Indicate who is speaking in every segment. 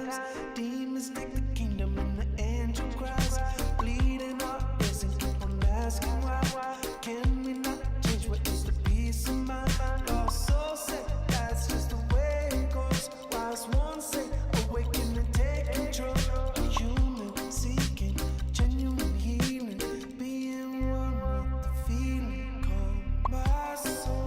Speaker 1: lives. Demons take the kingdom and the angel cries. Bleeding our ears and keep on asking why. Can we not change what is the peace of mind? Lost soul say that's just the way it goes. Wise one say awaken and take control. A human seeking genuine healing, being one with the feeling. Calm my soul.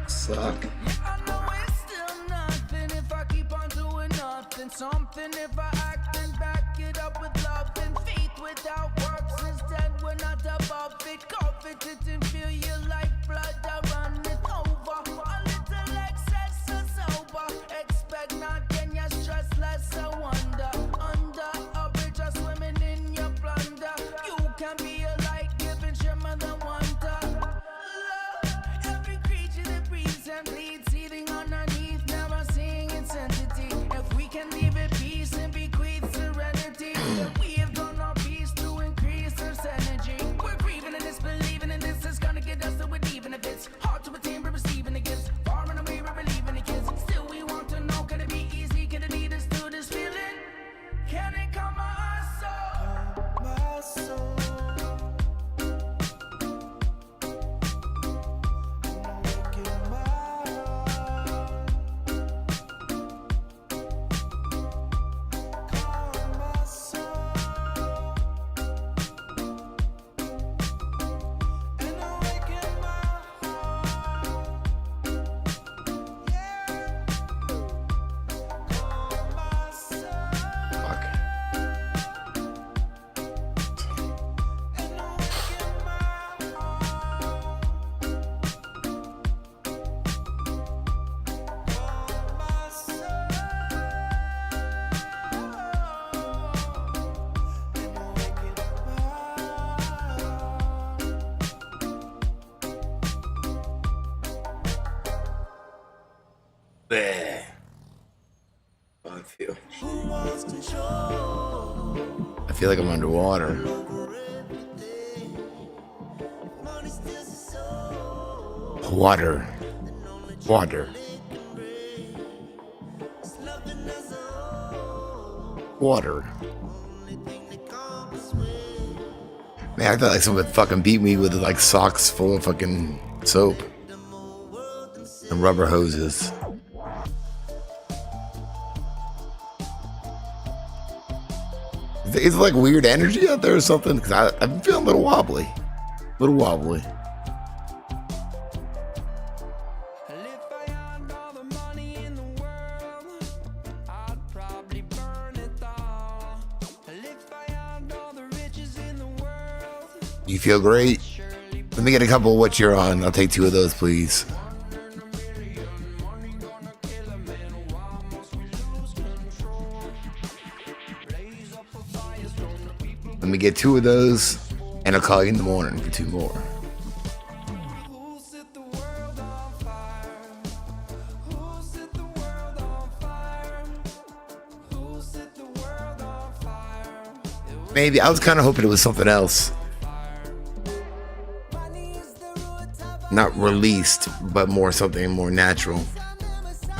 Speaker 2: Suck.
Speaker 1: I know it's still nothing if I keep on doing nothing. Something if I act and back it up with love and faith without works. Instead, we're not above it. Confident and feel your lifeblood running over. A little excess of sober. Expect not, then you stress less. I wonder. Under a bridge, or swimming in your plunder. You can be a light giving shimmer the wonder. Every creature that breathes and bleeds, seething underneath, never seeing its entity. If we can leave it peace and bequeath serenity, then we have done our piece to increase our energy. We're grieving in this, believing in this is gonna get us to it, even if it's hard to attain, but receiving the gifts. Far and away, we're believing the kids. Still, we want to know, can it be easy? Can it lead us to this feeling? Can it calm my soul? Calm my soul.
Speaker 2: Bleh. How I feel. I feel like I'm underwater. Water. Water. Water. Man, I thought like someone would fucking beat me with like socks full of fucking soap and rubber hoses. Is it like weird energy out there or something? Because I'm feeling a little wobbly. A little wobbly. You feel great? Let me get a couple of what you're on. I'll take 2 of those, please. Let me get 2 of those, and I'll call you in the morning for 2 more. Maybe. I was kind of hoping it was something else. not released, but more something more natural.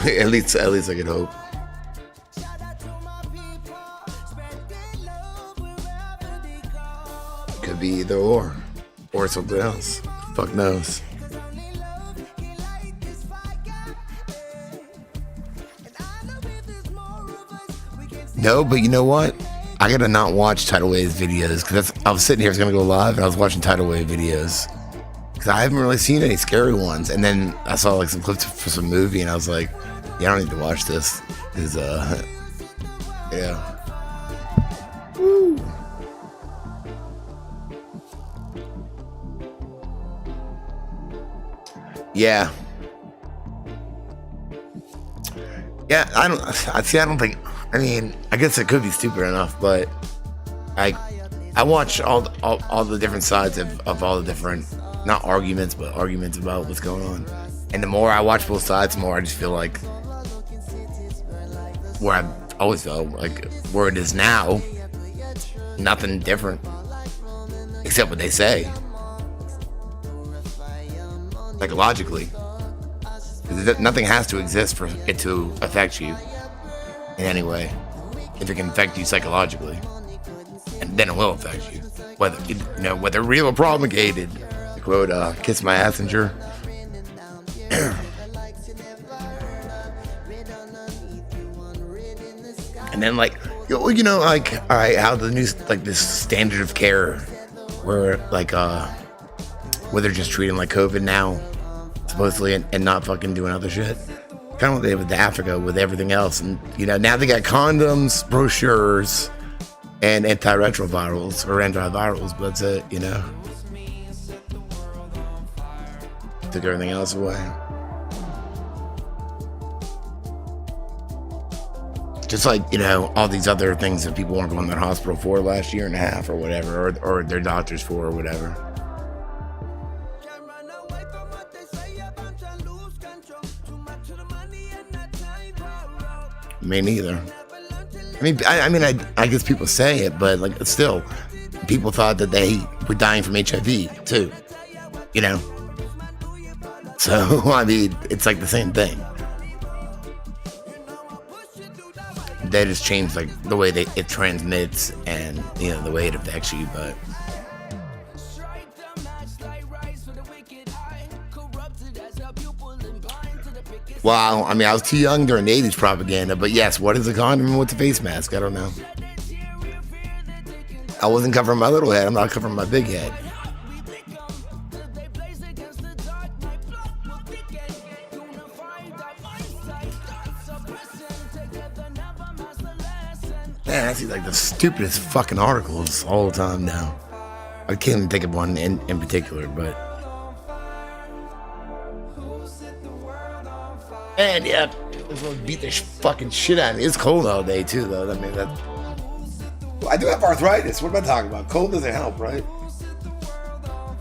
Speaker 2: at least I could hope. Could be either or something else. Fuck knows. No, but you know what? I gotta not watch Tidal Wave's videos because I was sitting here, I was gonna go live, and I was watching Tidal Wave videos because I haven't really seen any scary ones. And then I saw like some clips for some movie, and I was like, yeah, I don't need to watch this. Is yeah. Woo. Yeah. Yeah, I don't think. I mean, I guess it could be stupid enough, but I watch all the different sides of all the different, not arguments, but arguments about what's going on. And the more I watch both sides, the more I just feel like where I always felt like where it is now, nothing different except what they say, psychologically. Nothing has to exist for it to affect you in any way. If it can affect you psychologically, and then it will affect you, whether real or promulgated. To quote Kiss My Assinger. And then like all right, how the new this standard of care where where they're just treating like COVID now supposedly and not fucking doing other shit. Kind of what they did with Africa with everything else. And, now they got condoms, brochures, and antiretrovirals, but that's it, Took everything else away. Just like, all these other things that people weren't going to the hospital for last year and a half or whatever, or their doctors for or whatever. Me neither. I guess people say it, but still, people thought that they were dying from HIV too. So it's like the same thing. They just changed the way it transmits and the way it affects you, but. Well, I was too young during the 80s propaganda, but yes, what is a condom and what's a face mask? I don't know. I wasn't covering my little head, I'm not covering my big head. Man, I see the stupidest fucking articles all the time now. I can't even think of one in particular, but. And yeah, let's beat the fucking shit out of me. It's cold all day too, though. I do have arthritis. What am I talking about? Cold doesn't help, right?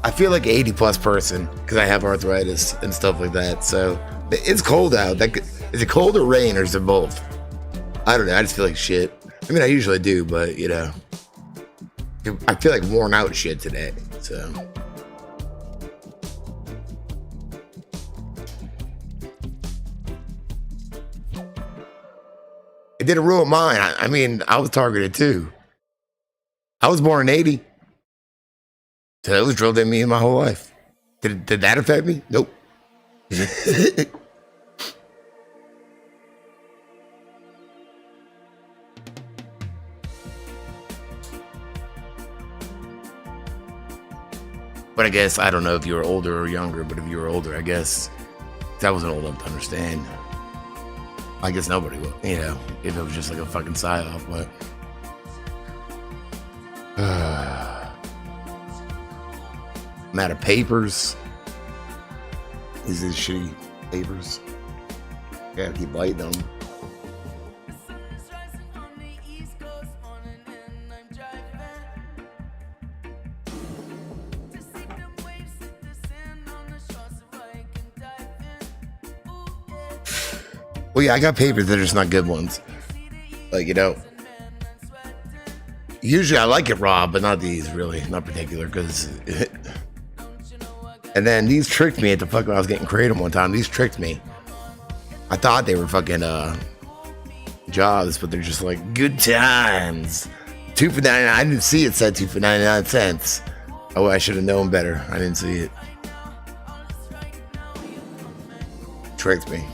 Speaker 2: I feel like an 80+ person because I have arthritis and stuff like that. So it's cold out. Is it cold or rain or is it both? I don't know. I just feel like shit. I usually do, but I feel like worn out shit today. So. It didn't ruin mine. I was targeted too. I was born in 80. So that was drilled in me my whole life. Did that affect me? Nope. But I guess, I don't know if you were older or younger, but if you were older, I guess I wasn't old enough to understand. I guess nobody will, if it was just a fucking psyop, but. I'm out of papers. These are shitty papers. Gotta keep biting them. Well, yeah, I got papers that are just not good ones. Usually I like it raw, but not these, really. Not particular, because... And then these tricked me at the fucking, I was getting creative one time. These tricked me. I thought they were fucking jobs, but they're just like good times. 2 for 99. I didn't see it said 2 for 99 cents. Oh, I should have known better. I didn't see it. Tricked me.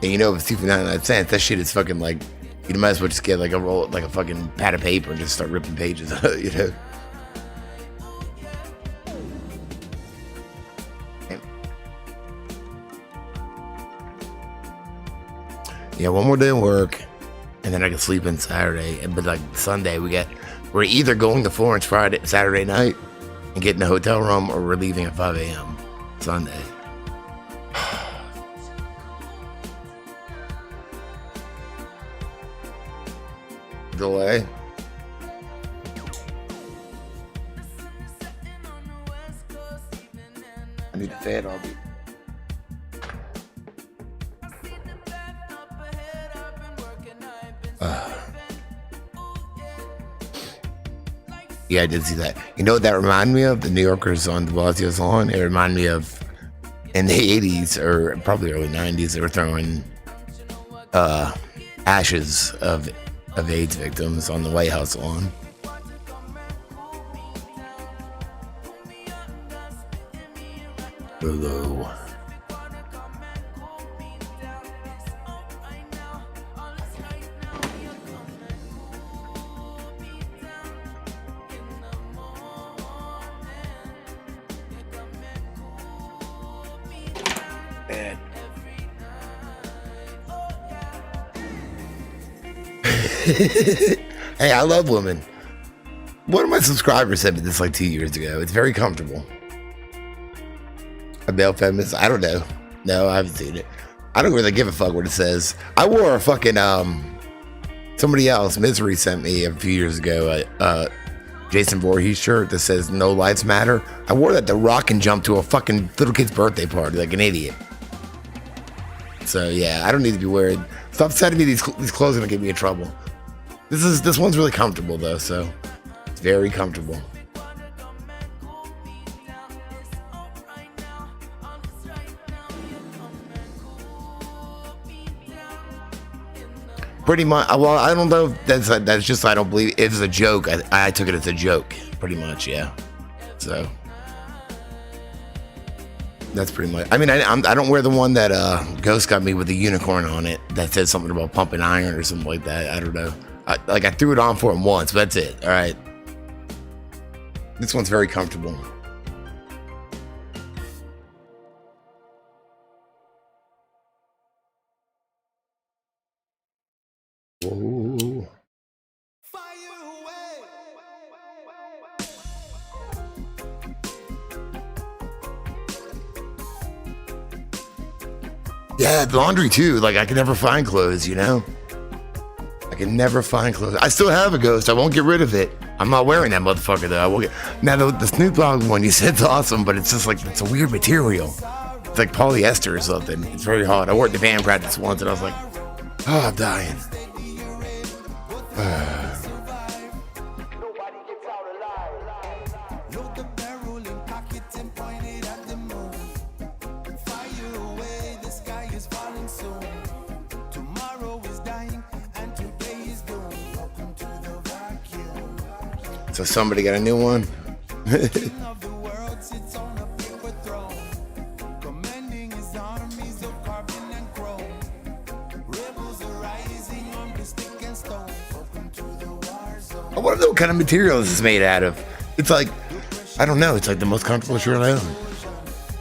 Speaker 2: And you know, if it's 2 for 99 cents, that shit is fucking like, you might as well just get like a roll, like a fucking pad of paper and just start ripping pages out, you know? Yeah, one more day of work, and then I can sleep in Saturday. But like Sunday, we're either going to Florence Saturday night and getting a hotel room, or we're leaving at 5 a.m. Sunday. Delay. I need to fade all the. Yeah, I did see that. You know what that reminded me of? The New Yorkers on de Blasio's lawn. It reminded me of in the 80s or probably early 90s, they were throwing ashes of AIDS victims on the White House lawn. Hello. Hey, I love women. One of my subscribers sent me this like 2 years ago. It's very comfortable. A male feminist? I don't know. No, I haven't seen it. I don't really give a fuck what it says. I wore a fucking somebody else, Misery, sent me a few years ago Jason Voorhees shirt that says "No Lives Matter." I wore that to rock and jump to a fucking little kid's birthday party like an idiot. So yeah, I don't need to be wearing. Stop sending me these clothes are gonna get me in trouble. This one's really comfortable though, so it's very comfortable. Pretty much. Well, I don't know if that's just I don't believe it's a joke. I took it as a joke, pretty much. Yeah. So that's pretty much. I mean, I don't wear the one that Ghost got me with the unicorn on it that says something about pumping iron or something like that. I don't know. I threw it on for him once, but that's it. All right. This one's very comfortable. Whoa. Yeah, laundry too. Like I can never find clothes, you know? I can never find clothes. I still have a Ghost. I won't get rid of it. I'm not wearing that motherfucker though. I will get. Now the Snoop Dogg one you said's awesome, but it's just like it's a weird material. It's like polyester or something. It's very hard. I worked at band practice once and I was like, oh, I'm dying. So somebody got a new one. I wonder what kind of material this is made out of. It's like, I don't know. It's like the most comfortable shirt I own.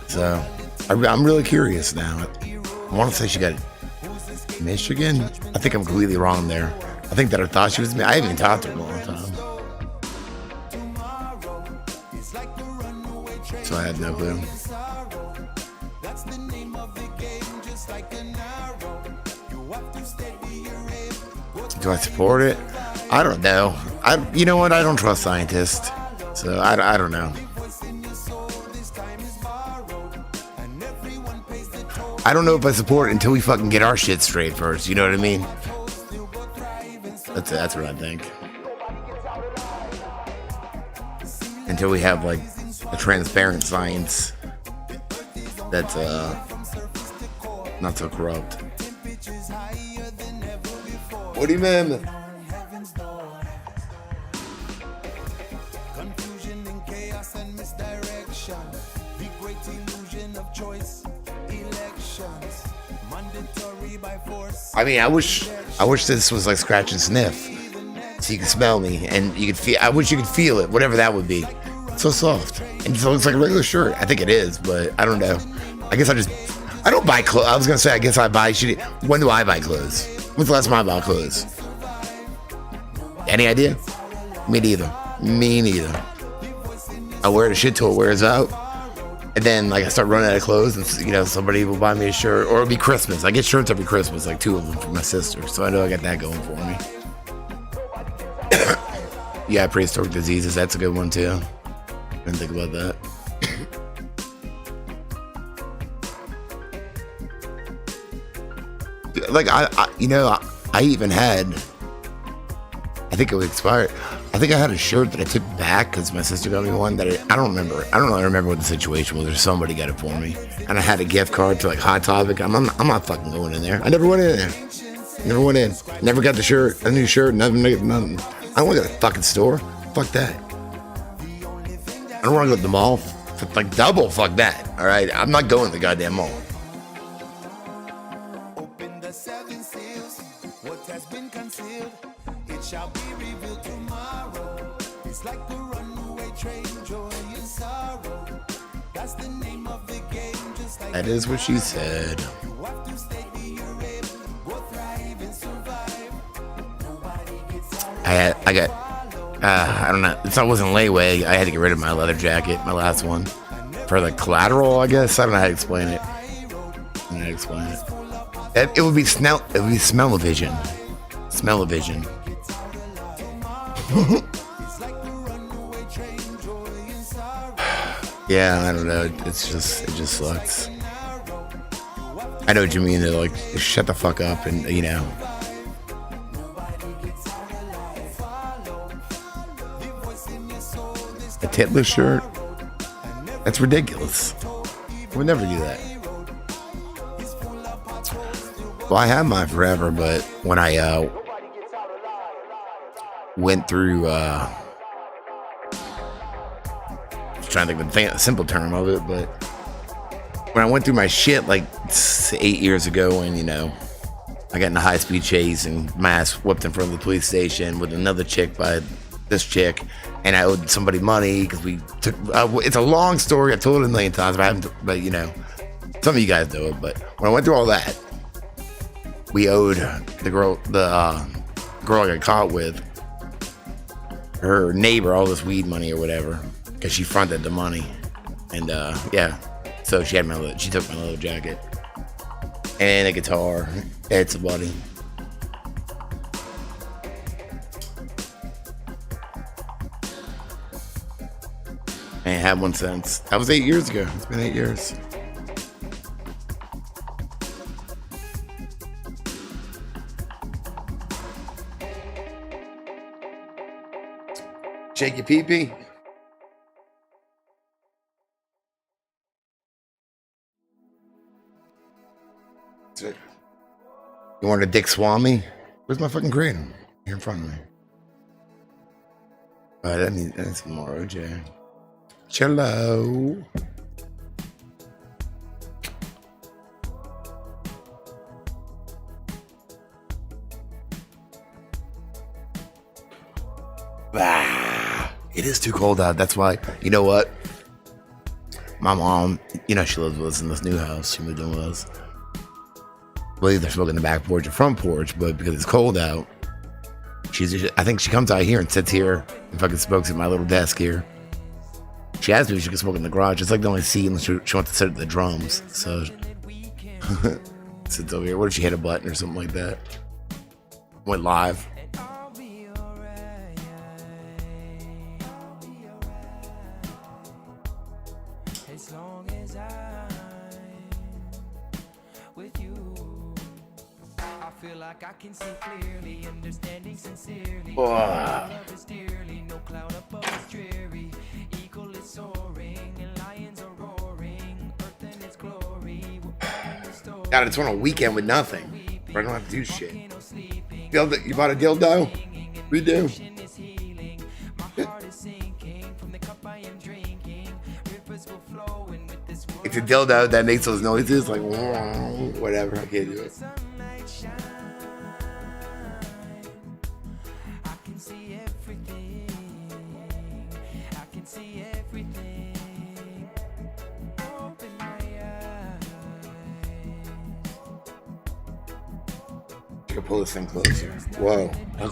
Speaker 2: So I'm really curious now. I want to say she got Michigan. I think I'm completely wrong there. I think that I thought she was me. I haven't even talked to her in a long time. So I had no clue. Do I support it? I don't know. You know what? I don't trust scientists, so I don't know. I don't know if I support it until we fucking get our shit straight first. You know what I mean? That's what I think. Until we have like a transparent science that's not so corrupt. What do you mean?
Speaker 1: Confusion and chaos and misdirection. The great illusion of choice. Elections. Mandatory by force.
Speaker 2: I mean, I wish this was like scratch and sniff, so you could smell me and you could feel. I wish you could feel it, whatever that would be. It's so soft and it looks like a regular shirt. I think it is, but I don't know. I guess I don't buy clothes. I was gonna say I guess I buy shit. When do I buy clothes? When's the last time I bought clothes? Any idea? Me neither. I wear the shit till it wears out. And then, like, I start running out of clothes, and, you know, somebody will buy me a shirt, or it'll be Christmas. I get shirts every Christmas, like 2 of them for my sister, so I know I got that going for me. Yeah, prehistoric diseases, that's a good one, too. Didn't think about that. Like, I even had, I think it was expired. I think I had a shirt that I took back because my sister got me one that I don't remember. I don't really remember what the situation was, or somebody got it for me. And I had a gift card to like Hot Topic. I'm not fucking going in there. I never went in there. Never went in. Never got the shirt, a new shirt, nothing. I don't want to go to the fucking store. Fuck that. I don't want to go to the mall. Like double, fuck that. All right, I'm not going to the goddamn mall.
Speaker 1: Open the 7 seals. What has been concealed, it shall be revealed tomorrow. It's like a runaway train, joy and sorrow. That's the name of the game. Just like
Speaker 2: that is what she said.
Speaker 1: you have to stay to your aim, go thrive and survive. Nobody gets out.
Speaker 2: I got. I don't know. I wasn't layaway. I had to get rid of my leather jacket, my last one, for the collateral. I guess I don't know how to explain it. It would be smell. It would be smell-o-vision. Smell-o-vision. Yeah, I don't know. It just sucks. I know what you mean. They're like, shut the fuck up, and you know. A titless shirt? That's ridiculous. I would never do that. Well, I had mine forever, but when I went through, I'm trying to think of the simple term of it, but when I went through my shit like 8 years ago, and you know, I got in a high-speed chase and my ass whooped in front of the police station with another chick by this chick, and I owed somebody money because we took. It's a long story. I've told it a million times, but I haven't. But you know, some of you guys know it. But when I went through all that, we owed the girl I got caught with, her neighbor, all this weed money or whatever, because she fronted the money, and yeah, so she took my leather jacket and a guitar. It's a buddy. I ain't had one since. That was 8 years ago. It's been 8 years. Shake your pee-pee. That's it. You want a Dick Swami? Where's my fucking crane? Here in front of me. I need some more OJ. Cello. It is too cold out. That's why. You know what? My mom, you know, she lives with us in this new house. She moved in with us. I believe they're smoking the back porch or front porch, but because it's cold out, I think she comes out here and sits here and fucking smokes at my little desk here. She asked me if she could smoke in the garage. It's like the only seat, and she wants to sit at the drums. So sits over here. What if she hit a button or something like that? Went live.
Speaker 1: I can see clearly, understanding sincerely.
Speaker 2: Oh.
Speaker 1: Love is dearly, no cloud above is dreary. Eagle is soaring,
Speaker 2: God, I just want a weekend with nothing. Where I don't have to do shit. You bought a dildo? We do. It's a dildo that makes those noises like whatever. I can't do it. I pull this thing closer. Whoa. I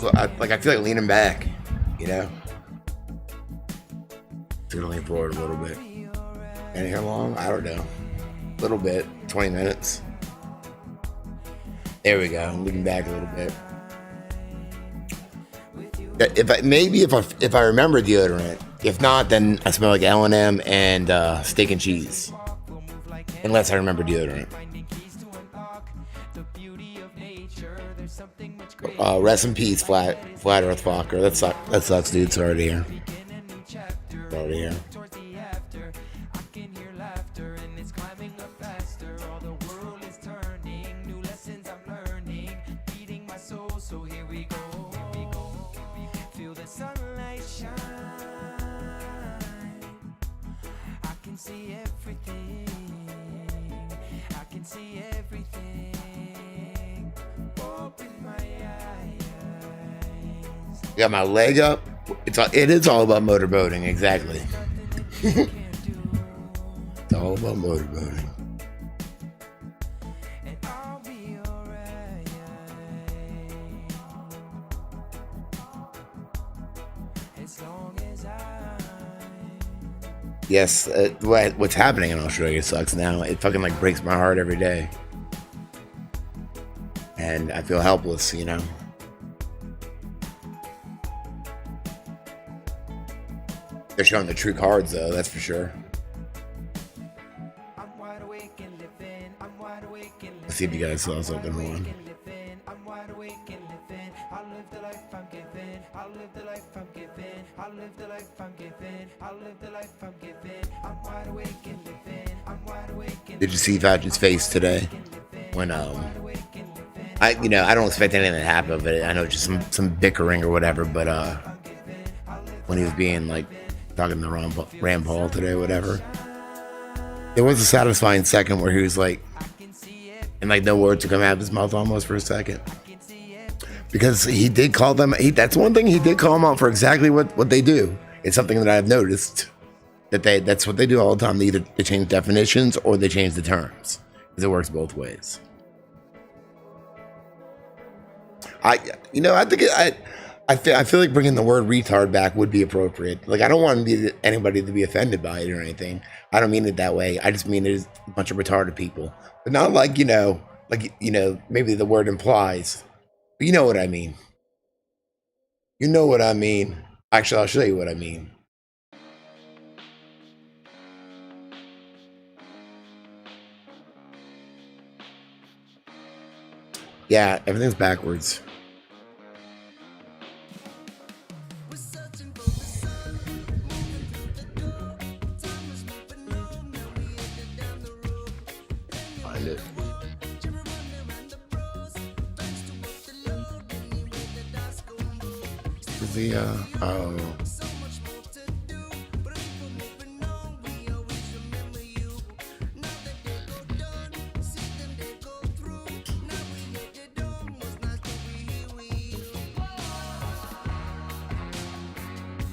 Speaker 2: feel like leaning back, you know? Just gonna lean forward a little bit. And here long? I don't know. A little bit. 20 minutes. There we go. I'm leaning back a little bit. If I remember deodorant. If not, then I smell like L&M and steak and cheese. Unless I remember deodorant. Rest in peace, Flat Earth Fokker. That sucks, dude. It's already here. Got my leg up. It is all about motorboating, exactly. It's all about motorboating. Yes, what's happening in Australia sucks now. It fucking like breaks my heart every day. And I feel helpless, you know? They're showing the true cards, though, that's for sure. Let's see if you guys saw something. Hold on. Did you see Fauci's face today? When I don't expect anything to happen, but I know just some bickering or whatever. But when he was being like talking to Rand Paul today, or whatever, there was a satisfying second where he was like, and like no words would come out of his mouth almost for a second, because he did call them. That's one thing, he did call them out for exactly what they do. It's something that I've noticed that's what they do all the time. They either change definitions or they change the terms, because it works both ways. I feel like bringing the word retard back would be appropriate. Like, I don't want anybody to be offended by it or anything. I don't mean it that way. I just mean it as a bunch of retarded people. But not like, maybe the word implies. But you know what I mean. You know what I mean. Actually, I'll show you what I mean. Yeah, everything's backwards. Find it. Is the oh.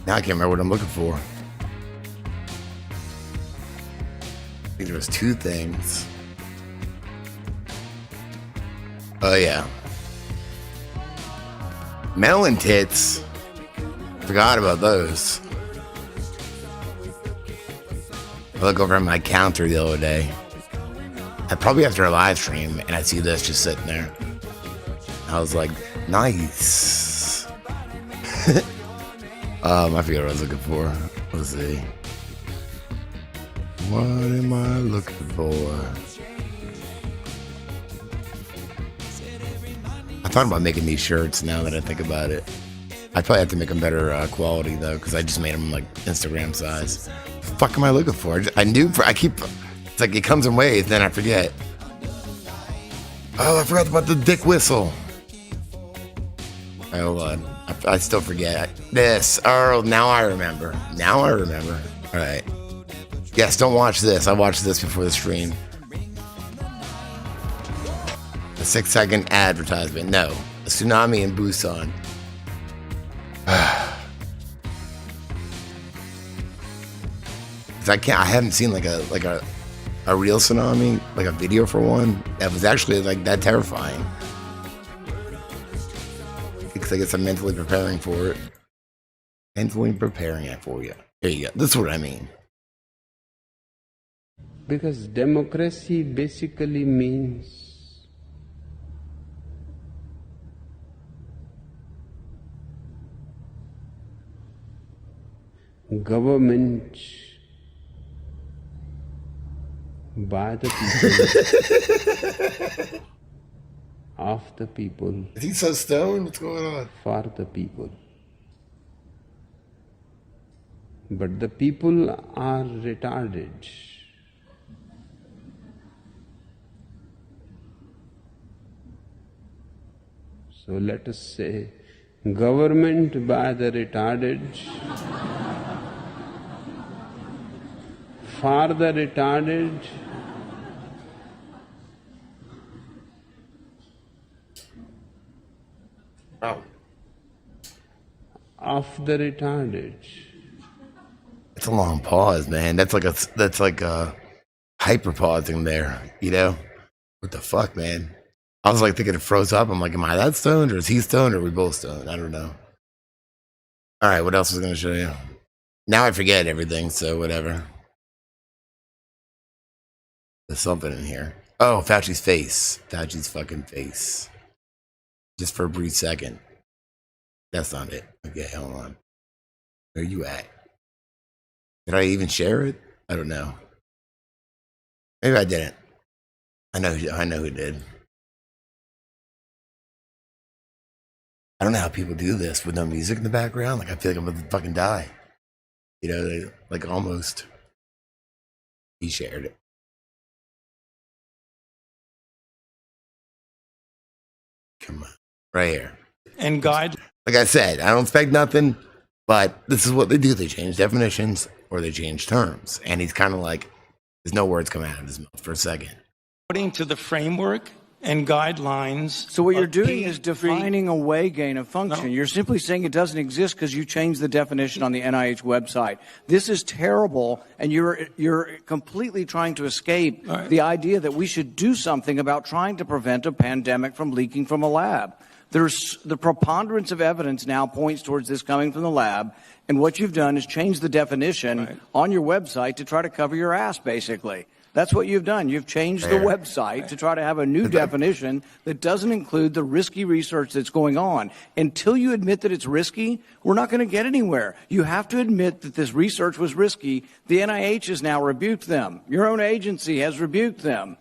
Speaker 2: Now I can't remember what I'm looking for. I think there was two things. Oh yeah. Melon tits. Forgot about those. I look over at my counter the other day. Probably after a live stream, and I see this just sitting there. I was like, nice. I forget what I was looking for. Let's see. What am I looking for? I thought about making these shirts now that I think about it. I probably have to make them better quality though, because I just made them like Instagram size. What the fuck am I looking for? It's like it comes in waves, then I forget. Oh, I forgot about the dick whistle. Hold on. I still forget. This. Oh, now I remember. All right. Yes, don't watch this. I watched this before the stream. A 6-second advertisement. No. A tsunami in Busan. I haven't seen like a real tsunami, like a video for one. That was actually like that terrifying. Because I guess I'm mentally preparing for it. Mentally preparing it for you. There you go. This is what I mean.
Speaker 3: Because democracy basically means government by the people, of the people.
Speaker 2: Is he so stoned? What's going on?
Speaker 3: For the people. But the people are retarded. So let us say, government by the retarded, for the retarded,
Speaker 2: Oh.
Speaker 3: of the retarded.
Speaker 2: It's a long pause, man. That's like a hyper pausing there, you know? What the fuck, man? I was like thinking it froze up. I'm like, am I that stoned or is he stoned or are we both stoned? I don't know. All right, what else was I going to show you? Now I forget everything, so whatever. There's something in here. Oh, Fauci's face. Fauci's fucking face. Just for a brief second. That's not it. Okay, hold on. Where are you at? Did I even share it? I don't know. Maybe I didn't. I know who did. I don't know how people do this with no music in the background. Like, I feel like I'm about to fucking die. You know, like almost. He shared it. Come on. Right here.
Speaker 4: And guide.
Speaker 2: Like I said, I don't expect nothing, but this is what they do. They change definitions or they change terms. And he's kind of like, there's no words coming out of his mouth for a second.
Speaker 4: According to the framework and guidelines.
Speaker 5: So what you're doing is defining away gain of function. No. You're simply saying it doesn't exist because you changed the definition on the NIH website. This is terrible, and you're completely trying to escape the idea that we should do something about trying to prevent a pandemic from leaking from a lab. There's the preponderance of evidence now points towards this coming from the lab, and what you've done is change the definition on your website to try to cover your ass, basically. That's what you've done. You've changed the website to try to have a new definition that doesn't include the risky research that's going on. Until you admit that it's risky, we're not going to get anywhere. You have to admit that this research was risky. The NIH has now rebuked them. Your own agency has rebuked them.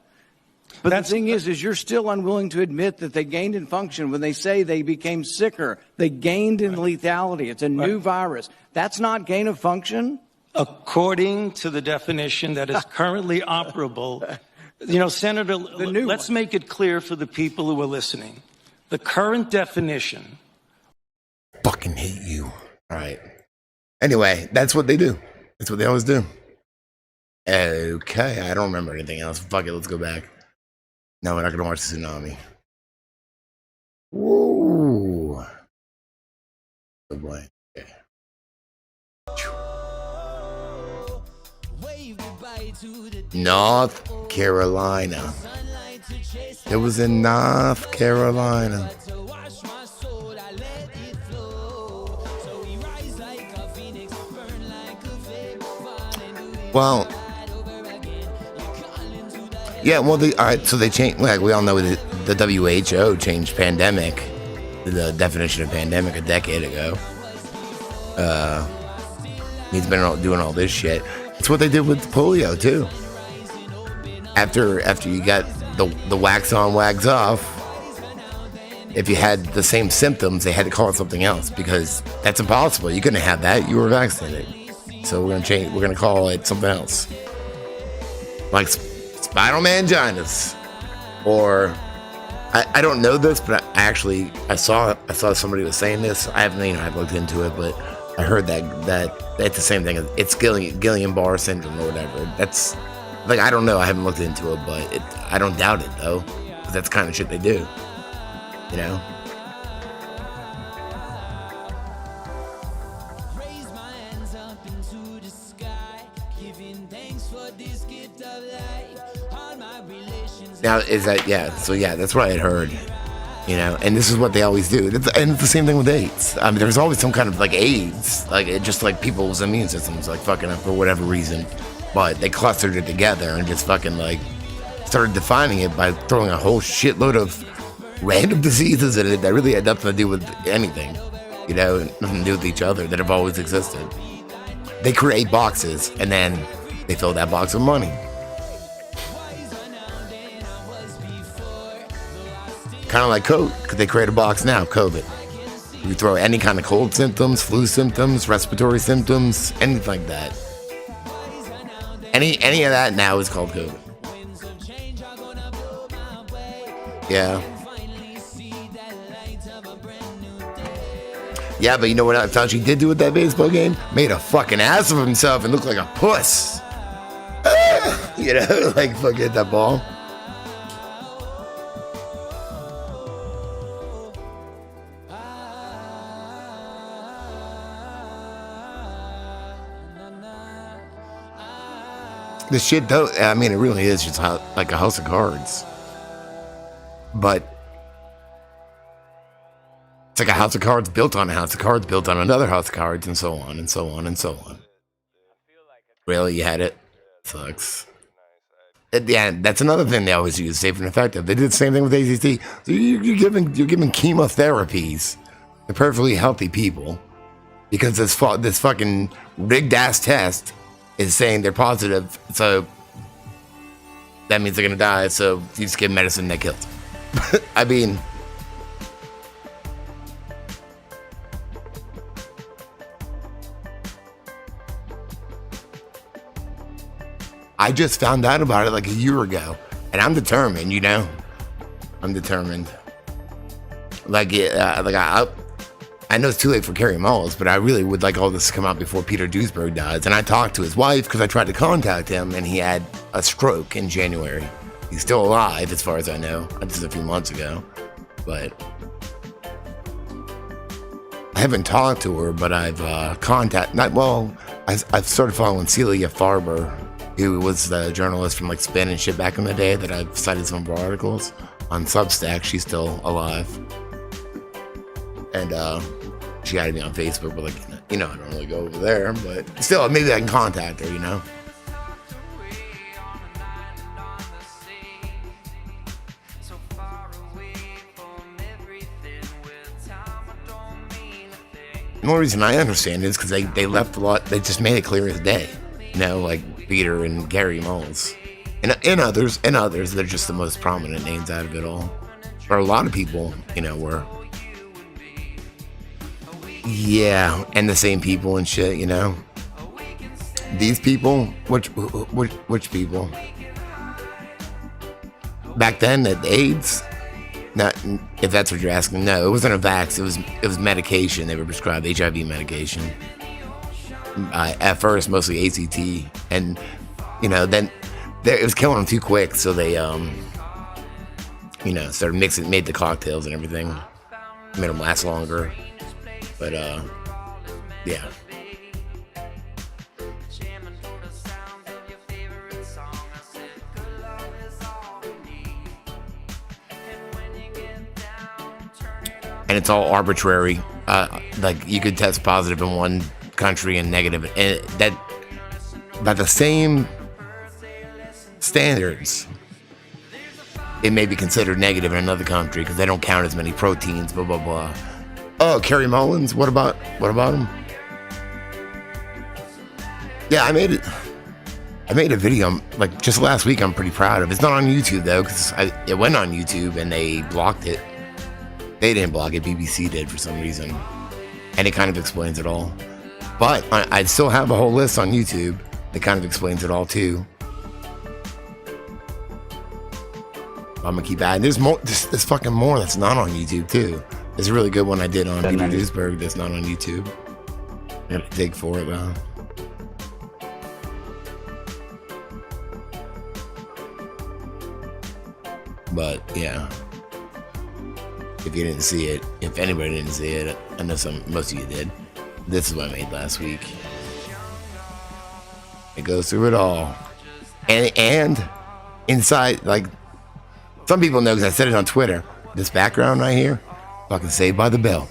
Speaker 5: But the thing is you're still unwilling to admit that they gained in function when they say they became sicker. They gained in lethality. It's a new virus. That's not gain of function?
Speaker 4: According to the definition that is currently operable, you know, Senator, let's make it clear for the people who are listening. The current definition.
Speaker 2: Fucking hate you. All right. Anyway, that's what they do. That's what they always do. Okay, I don't remember anything else. Fuck it, let's go back. No, we're not going to watch Tsunami. Whoa. Oh boy. Okay. North Carolina. It was in North Carolina. Well, yeah, well, all right, so they changed, like we all know the WHO changed pandemic, the definition of pandemic a decade ago. He's been doing all this shit. It's what they did with polio too. After you got the wax on, wax off, if you had the same symptoms, they had to call it something else because that's impossible. You couldn't have that. You were vaccinated. So we're gonna change. We're gonna call it something else, like Spider-Man Janus, or I don't know this, but I saw somebody was saying this. I haven't, I've looked into it, but I heard that it's the same thing. It's Guillain-Barré syndrome or whatever. That's like, I don't know. I haven't looked into it, but I don't doubt it though. 'Cause that's the kind of shit they do. You know. Now, is that, so that's what I had heard, and this is what they always do. And it's the same thing with AIDS. I mean, there's always some kind of, like, AIDS, like, it just, like, people's immune systems, like, fucking up for whatever reason, but they clustered it together and just fucking, like, started defining it by throwing a whole shitload of random diseases in it that really had nothing to do with anything, nothing to do with each other, that have always existed. They create boxes, and then they fill that box with money. Kind of like COVID, because they create a box now, COVID. You throw any kind of cold symptoms, flu symptoms, respiratory symptoms, anything like that. Any of that now is called COVID. Yeah. Yeah, but you know what Fauci did do with that baseball game? Made a fucking ass of himself and looked like a puss. Like fucking hit that ball. This shit, though, I mean, it really is just like a house of cards. But it's like a house of cards built on a house of cards built on another house of cards, and so on and so on and so on. Really, you had it? Sucks. Yeah, that's another thing they always use, safe and effective. They did the same thing with AZT. So you're giving chemotherapies to perfectly healthy people because this fucking rigged ass test is saying they're positive, so that means they're gonna die, so you just give medicine that kills them. I mean, I just found out about it like a year ago, and I'm determined, I'm determined. I know it's too late for Carrie Mullis, but I really would like all this to come out before Peter Duesberg dies. And I talked to his wife because I tried to contact him, and he had a stroke in January. He's still alive, as far as I know. This is a few months ago, but I haven't talked to her. But I've I've started following Celia Farber, who was the journalist from like Spin and shit back in the day that I've cited some of her articles on Substack. She's still alive. And she added me on Facebook, but I don't really go over there. But still, maybe I can contact her, The only reason I understand is because they left a lot. They just made it clear as day, like Peter and Gary Mullis, and others, they're just the most prominent names out of it all. For a lot of people, were. Yeah, and the same people and shit, These people, which people? Back then, the AIDS? Not, if that's what you're asking. No, it wasn't a vax. It was medication. They were prescribed HIV medication. At first, mostly ACT, and then it was killing them too quick. So they started made the cocktails and everything, made them last longer. But, yeah. And it's all arbitrary. Like, you could test positive in one country and negative. And that, by the same standards, it may be considered negative in another country because they don't count as many proteins, blah, blah, blah. Oh, Kerry Mullins? What about him? Yeah, I made a video like just last week. I'm pretty proud of. It's not on YouTube though, because it went on YouTube and they blocked it. They didn't block it. BBC did for some reason, and it kind of explains it all. But I still have a whole list on YouTube that kind of explains it all too. I'm gonna keep adding. There's more. There's fucking more that's not on YouTube too. There's a really good one I did on Peter Duisberg that's not on YouTube. I gotta dig for it though. But yeah, if you didn't see it, if anybody didn't see it, I know most of you did. This is what I made last week. It goes through it all, and inside, like some people know because I said it on Twitter. This background right here, fucking Saved by the Bell.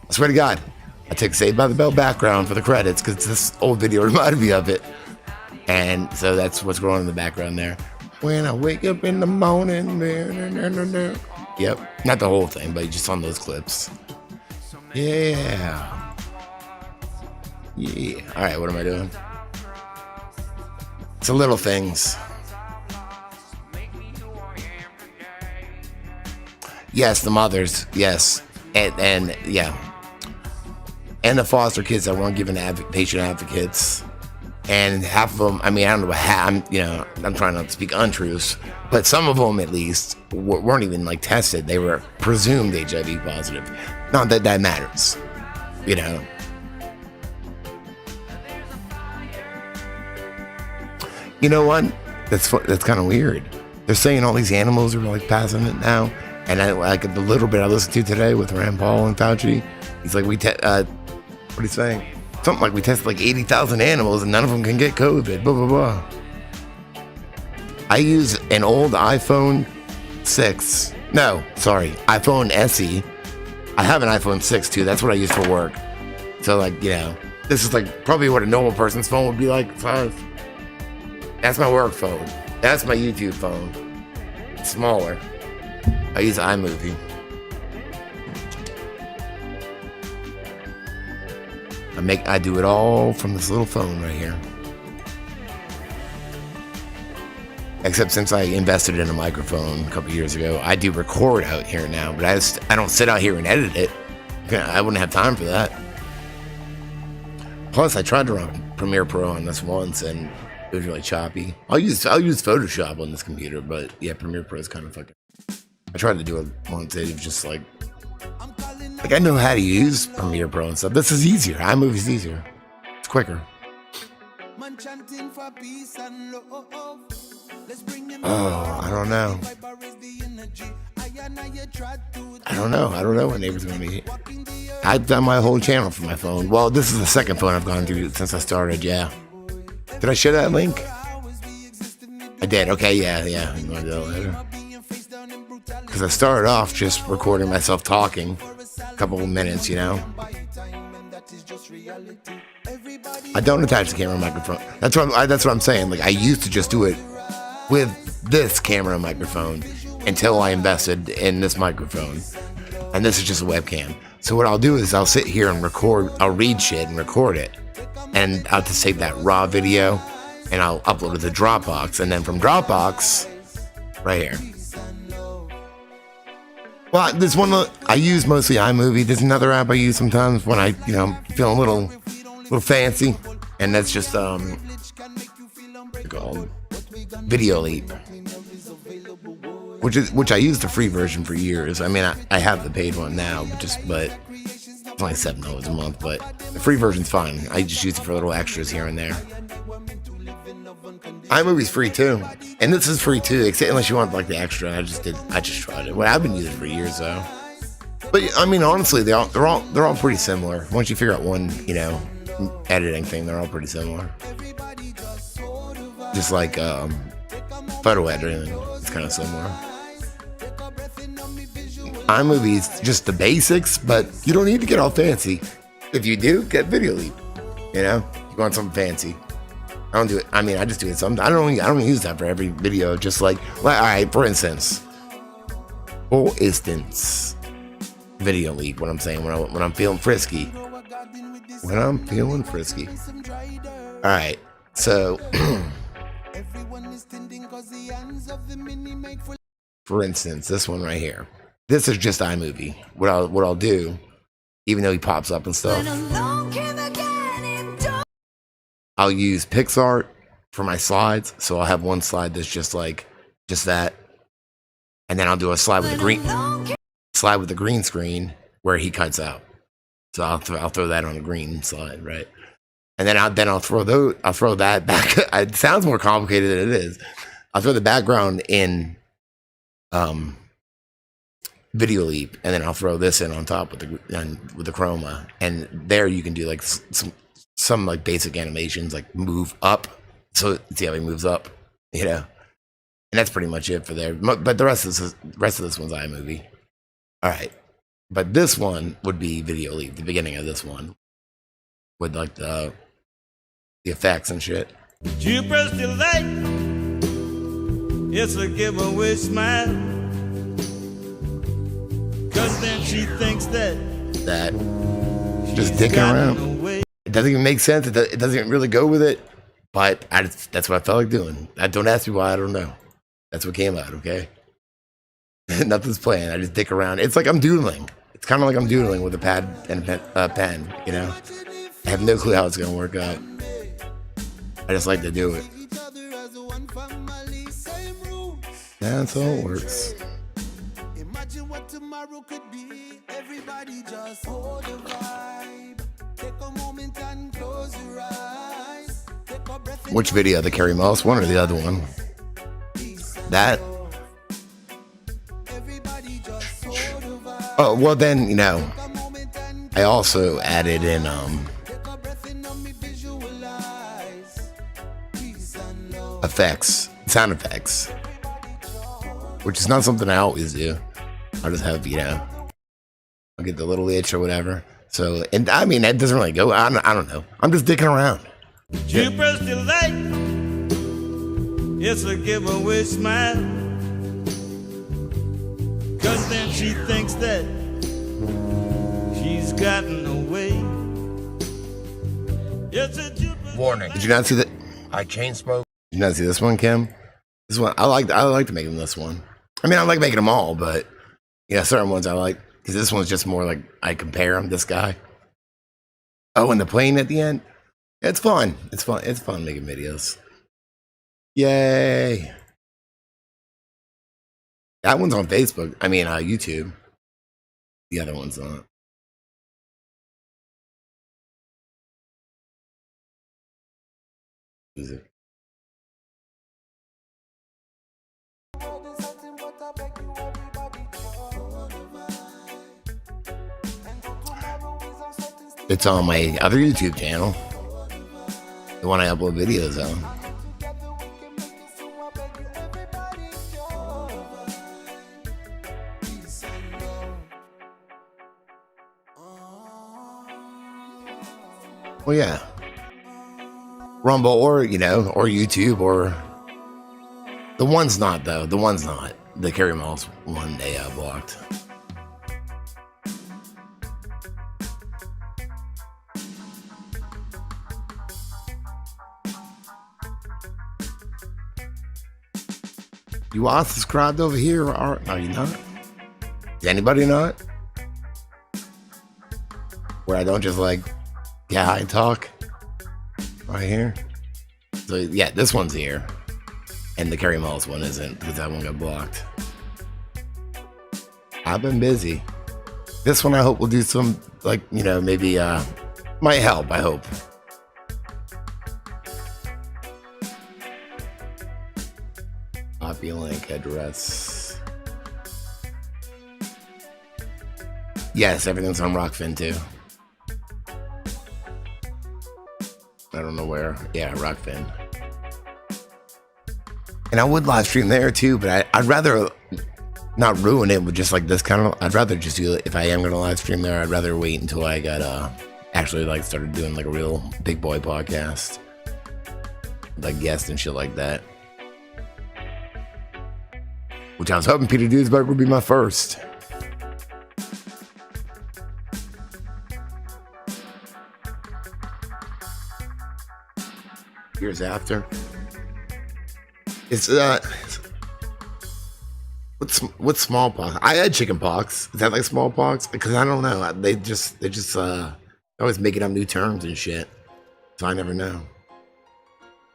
Speaker 2: I swear to God, I took Saved by the Bell background for the credits because this old video reminded me of it, and so that's what's going on in the background there. When I wake up in the morning, yep, not the whole thing, but just on those clips. Yeah. All right, what am I doing? It's the little things. Yes, the mothers. Yes, and yeah, and the foster kids that weren't given patient advocates, and half of them. I mean, I don't know what I'm trying not to speak untruths, but some of them at least weren't even like tested. They were presumed HIV positive. Not that that matters, you know. You know what? That's kind of weird. They're saying all these animals are like passing it now, and I like the little bit I listened to today with Rand Paul and Fauci. He's like, what he's saying? Something like we tested like 80,000 animals and none of them can get COVID. Blah blah blah. I use an old iPhone 6. No, sorry, iPhone SE. I have an iPhone 6 too. That's what I use for work. So like, you know, this is like probably what a normal person's phone would be like. That's my work phone. That's my YouTube phone. It's smaller. I use iMovie. I do it all from this little phone right here. Except since I invested in a microphone a couple years ago, I do record out here now, but I don't sit out here and edit it. I wouldn't have time for that. Plus, I tried to run Premiere Pro on this once, and it was really choppy. I'll use Photoshop on this computer, but yeah, Premiere Pro is kind of fucking. I tried to do it once. It was just like I know how to use Premiere Pro and stuff. This is easier. iMovie's easier. It's quicker. Oh, I don't know. I don't know what neighbors are going to eat. I've done my whole channel for my phone. Well, this is the second phone I've gone through since I started, yeah. Did I share that link? I did. Okay, yeah. I'm going to do that later. Because I started off just recording myself talking a couple of minutes, you know. I don't attach the camera microphone. That's what I'm saying. Like I used to just do it with this camera microphone until I invested in this microphone, and this is just a webcam. So what I'll do is I'll sit here and record. I'll read shit and record it, and I'll just save that raw video, and I'll upload it to Dropbox, and then from Dropbox, right here. Well, there's one I use mostly iMovie. There's another app I use sometimes when I, feel a little fancy, and that's just called Video Leap, which I used the free version for years. I mean, I have the paid one now, but it's only $7 a month. But the free version's fine. I just use it for little extras here and there. iMovie's free too, and this is free too, except unless you want like the extra. I just tried it. Well, I've been using it for years though. But I mean, honestly, they're all pretty similar. Once you figure out one, editing thing, they're all pretty similar. Just like photo editing, it's kind of similar. iMovie is just the basics, but you don't need to get all fancy. If you do, get Video Leap. You want something fancy. I don't do it. I mean, I just do it sometimes. I don't use that for every video. Just like all right, for instance, Video Leap. What I'm saying when I'm feeling frisky. When I'm feeling frisky. All right, so for instance, this one right here. This is just iMovie. What I'll do, even though he pops up and stuff. I'll use PixArt for my slides, so I'll have one slide that's just that, and then I'll do a slide with the green screen where he cuts out. So I'll throw that on a green slide, right? And then I'll throw that back. It sounds more complicated than it is. I'll throw the background in Video Leap, and then I'll throw this in on top with the chroma, and there you can do like some like basic animations, like move up. So see how he moves up, you know, and that's pretty much it for there. But the rest of this one's iMovie. All right, but this one would be Video Leap, the beginning of this one, with like the effects and shit.
Speaker 6: You press the light, it's a giveaway smile. Cause then she thinks that
Speaker 2: just dicking around. It doesn't even make sense. It doesn't even really go with it. But that's what I felt like doing. Don't ask me why. I don't know. That's what came out. Okay. Nothing's planned. I just dick around. It's like I'm doodling. It's kind of like I'm doodling with a pad and a pen. You know. I have no clue how it's gonna work out. I just like to do it. That's how it works.
Speaker 1: Imagine what tomorrow could be. Everybody just hold the vibe. Take a moment and close your eyes. Take a breath.
Speaker 2: Which video? The Carrie Moss one or the other one? That. Oh well, then you know. I also added in effects, sound effects, which is not something I always do. I'll just have, you know, I'll get the little itch or whatever. So, and I mean, that doesn't really go. I don't know. I'm just dicking around.
Speaker 6: You press the light, it's a giveaway smile. Cause then she thinks that she's gotten away. It's a
Speaker 2: warning. Did you not see that? I chain smoke. Did you not see this one, Kim? This one, I like to make them this one. I mean, I like making them all, but yeah, certain ones I like, because this one's just more like I compare them. This guy. Oh, and the plane at the end. It's fun. It's fun. It's fun making videos. Yay! That one's on Facebook. I mean, YouTube. The other one's not. Music. It's on my other YouTube channel, the one I upload videos on. Well, yeah. Rumble or, you know, or YouTube or... The one's not, though. The one's not. The Carrie Moss one day I blocked. You are subscribed over here, or are you not? Is anybody not? Where I don't just like, yeah, I talk right here. So yeah, this one's here, and the Carrie Moss one isn't because that one got blocked. I've been busy. This one I hope will do some, like, you know, maybe might help. I hope. Copy link address. Yes, everything's on Rockfin too. I don't know where. Yeah, Rockfin. And I would live stream there too, but I'd rather not ruin it with just like this kind of. I'd rather just do it if I am gonna live stream there. I'd rather wait until I got actually like started doing like a real big boy podcast, like guests and shit like that. Which I was hoping Peter Duesberg would be my first. Years after. It's what's smallpox? I had chickenpox. Is that like smallpox? Because I don't know. They just always making up new terms and shit. So I never know.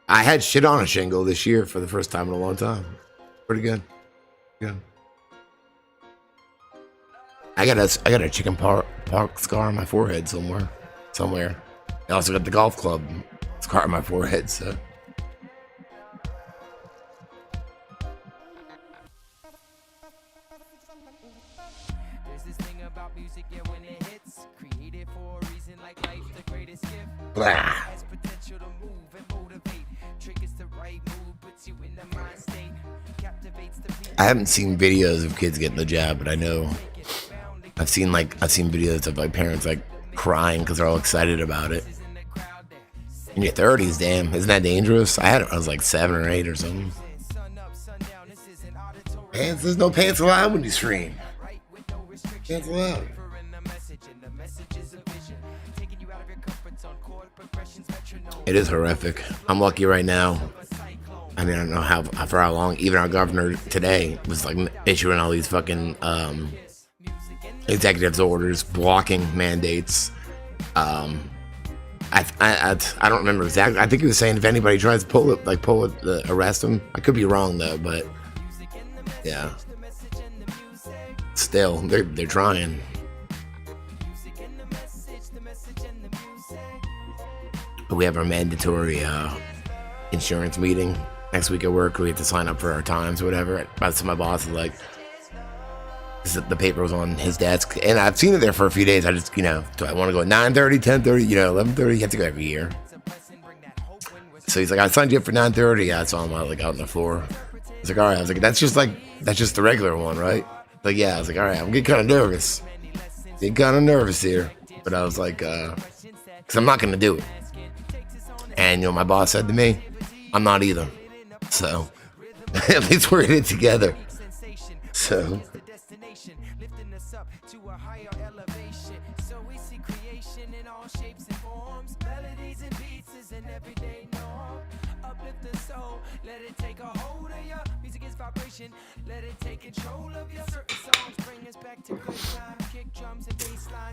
Speaker 2: I had shit on a shingle this year for the first time in a long time. Pretty good. Yeah. I got a chicken pox scar on my forehead somewhere. I also got the golf club scar on my forehead. So. Blah. I haven't seen videos of kids getting the jab, but I know I've seen videos of like parents like crying because they're all excited about it. In your 30s, damn, isn't that dangerous? I was like 7 or 8 or something. Pants, there's no pants allowed when you scream. Pants allowed. It is horrific. I'm lucky right now. I mean, I don't know for how long. Even our governor today was like issuing all these fucking executive orders, blocking mandates. I don't remember exactly. I think he was saying if anybody tries to pull it, arrest them. I could be wrong though, but yeah. Still, they're trying. We have our mandatory insurance meeting next week at work. We have to sign up for our times or whatever. So my boss is like, the paper was on his desk, and I've seen it there for a few days. I just, do I want to go at 9:30, 10:30, 11:30? You have to go every year. So he's like, I signed you up for 9:30. Yeah, so I'm like out on the floor. I was like, all right. I was like, that's just the regular one, right? Like, yeah. I was like, all right. I'm getting kind of nervous. Here, but I was like, because I'm not gonna do it. And my boss said to me, I'm not either. So at least we're in it together. So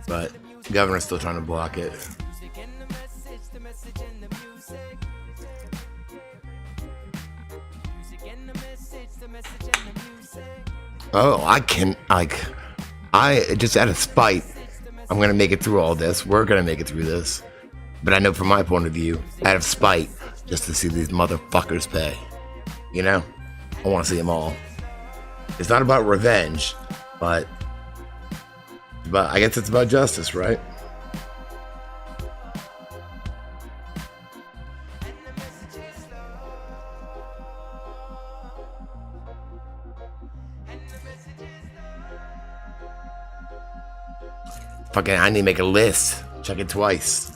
Speaker 2: but the governor's still trying to block it. Oh, I just out of spite, I'm going to make it through all this. We're going to make it through this. But I know from my point of view, out of spite, just to see these motherfuckers pay. I want to see them all. It's not about revenge, but I guess it's about justice, right? Fucking, I need to make a list. Check it twice.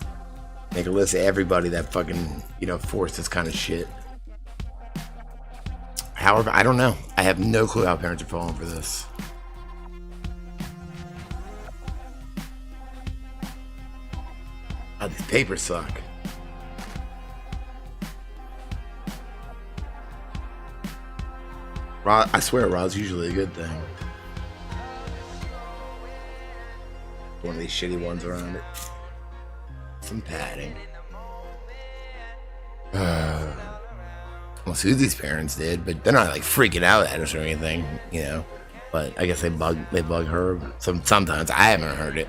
Speaker 2: Make a list of everybody that fucking, forced this kind of shit. However, I don't know. I have no clue how parents are falling for this. Oh, these papers suck. I swear, Rod's usually a good thing. One of these shitty ones around it. Some padding. Well, Susie's parents did, but they're not like freaking out at us or anything, But I guess they bug her sometimes. I haven't heard it.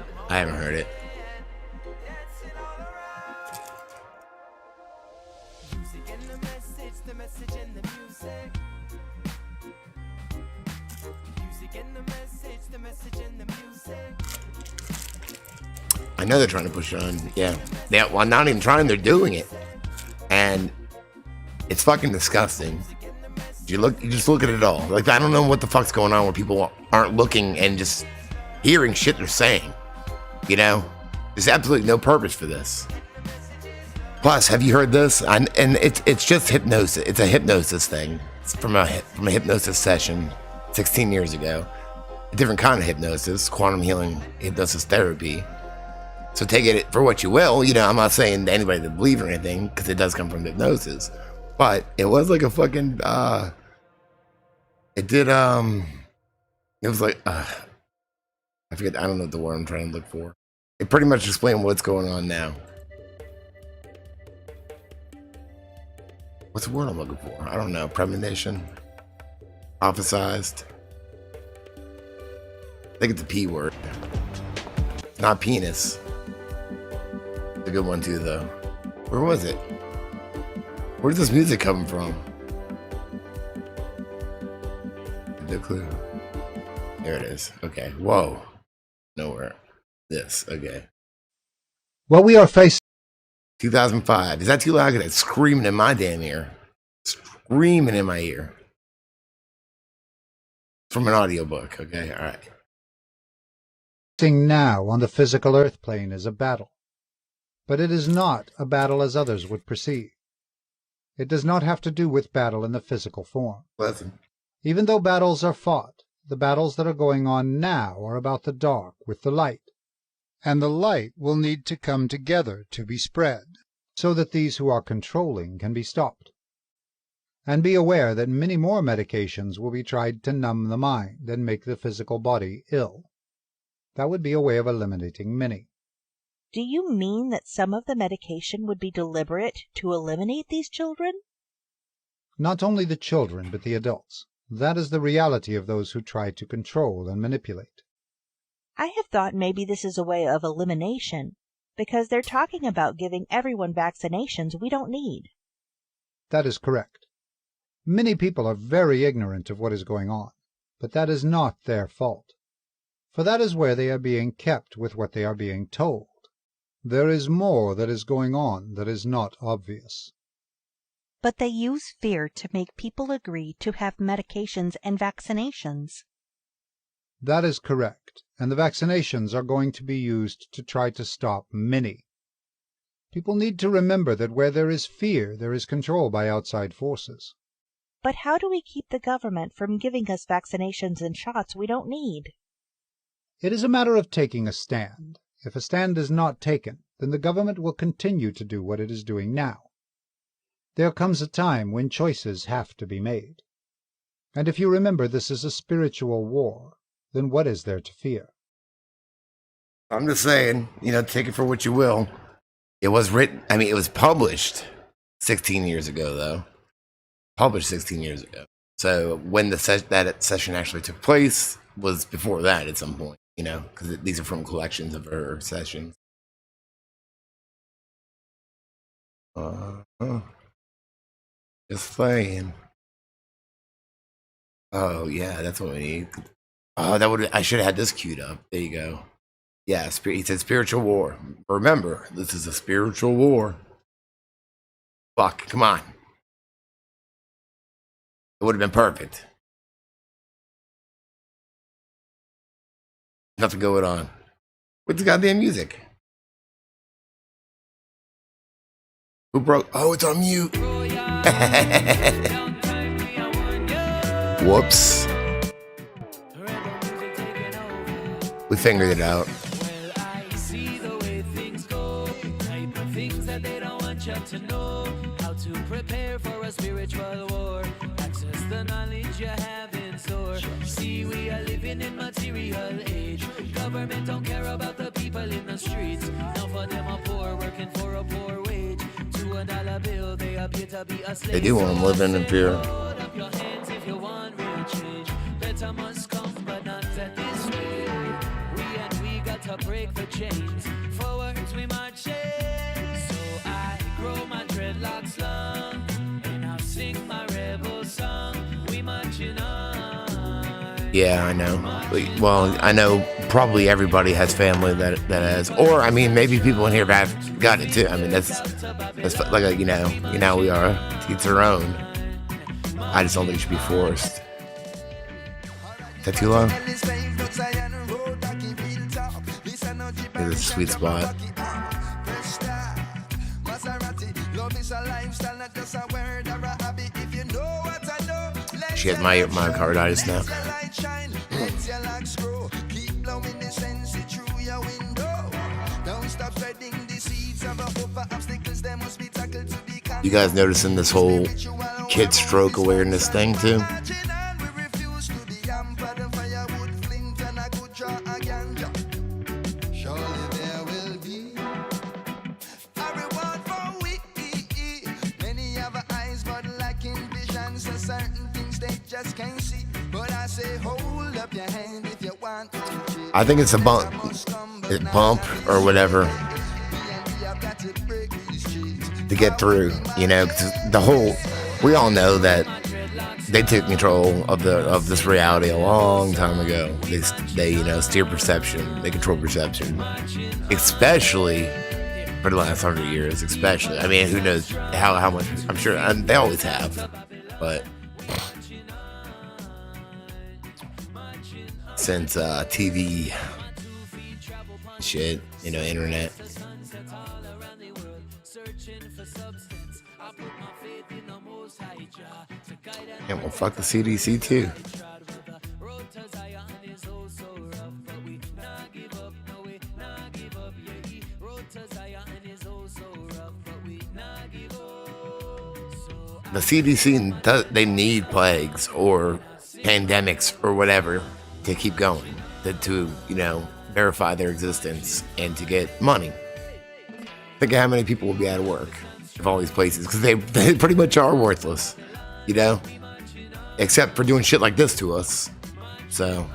Speaker 2: I know they're trying to push it on. Yeah. Well, not even trying, they're doing it. And it's fucking disgusting. You just look at it all. Like, I don't know what the fuck's going on where people aren't looking and just hearing shit they're saying. There's absolutely no purpose for this. Plus, have you heard this? And it's just hypnosis. It's a hypnosis thing. It's from a hypnosis session 16 years ago. A different kind of hypnosis, quantum healing hypnosis therapy. So take it for what you will. I'm not saying to anybody to believe or anything, because it does come from hypnosis. But it was like a fucking, it was like, I forget, I don't know the word I'm trying to look for. It pretty much explained what's going on now. What's the word I'm looking for? I don't know. Premonition? Prophesized? I think it's a P word. Not penis. It's a good one too, though. Where was it? Where's this music coming from? No clue. There it is. Okay. Whoa. Nowhere. This. Okay.
Speaker 7: What we are facing.
Speaker 2: 2005. Is that too loud? It's screaming in my damn ear. Screaming in my ear. From an audiobook. Okay. All right.
Speaker 7: Now on the physical earth plane is a battle. But it is not a battle as others would perceive. It does not have to do with battle in the physical form.
Speaker 2: Listen.
Speaker 7: Even though battles are fought, the battles that are going on now are about the dark with the light. And the light will need to come together to be spread, so that these who are controlling can be stopped. And be aware that many more medications will be tried to numb the mind and make the physical body ill. That would be a way of eliminating many.
Speaker 8: Do you mean that some of the medication would be deliberate to eliminate these children?
Speaker 7: Not only the children, but the adults. That is the reality of those who try to control and manipulate.
Speaker 8: I have thought maybe this is a way of elimination, because they're talking about giving everyone vaccinations we don't need.
Speaker 7: That is correct. Many people are very ignorant of what is going on, but that is not their fault. For that is where they are being kept with what they are being told. There is more that is going on that is not obvious.
Speaker 9: But they use fear to make people agree to have medications and vaccinations.
Speaker 7: That is correct, and the vaccinations are going to be used to try to stop many. People need to remember that where there is fear, there is control by outside forces.
Speaker 8: But how do we keep the government from giving us vaccinations and shots we don't need?
Speaker 7: It is a matter of taking a stand. If a stand is not taken, then the government will continue to do what it is doing now. There comes a time when choices have to be made. And if you remember this is a spiritual war, then what is there to fear?
Speaker 2: I'm just saying, take it for what you will. It was written, it was published 16 years ago, though. Published 16 years ago. So when that session actually took place was before that at some point, because these are from collections of her sessions. Just playing. Oh, yeah, that's what we need. Oh, I should have had this queued up. There you go. Yeah, he said spiritual war. Remember, this is a spiritual war. Fuck, come on. It would have been perfect. Nothing going on. What's the goddamn music? Who broke? Oh, it's on mute. Whoops. We figured it out.
Speaker 1: Well, I see the way things go. Type of things that they don't want you to know. How to prepare for a spiritual war. Access the knowledge you have in store. See, we are living in material age. Government don't care about the people in the streets. Now for them are poor, working for a poor wage. $2 bill, they appear to be a slave.
Speaker 2: They do want them living in fear.
Speaker 1: Hold up your hands if you want real change. Better must come, but not at this rate. We got to break the chains. Forwards we marching. So I grow my dreadlocks long, and I'll sing my rebel song. We marching on.
Speaker 2: Yeah, I know. Well, I know probably everybody has family that has, or maybe people in here have got it too. That's like we are. To each their own. I just don't think it should be forced. Is that too long? It's a sweet spot. She has myocarditis now. You guys noticing this whole kid stroke awareness thing too? I think it's bump or whatever to get through, you know, 'cause we all know that they took control of this reality a long time ago. They steer perception, they control perception, especially for the last 100 years, especially. I mean, who knows how much? I'm sure they always have, but since TV shit, internet. Yeah, well, fuck the CDC too. The CDC, they need plagues or pandemics or whatever to keep going, to verify their existence and to get money. Think of how many people will be out of work if all these places, because they pretty much are worthless, except for doing shit like this to us. So,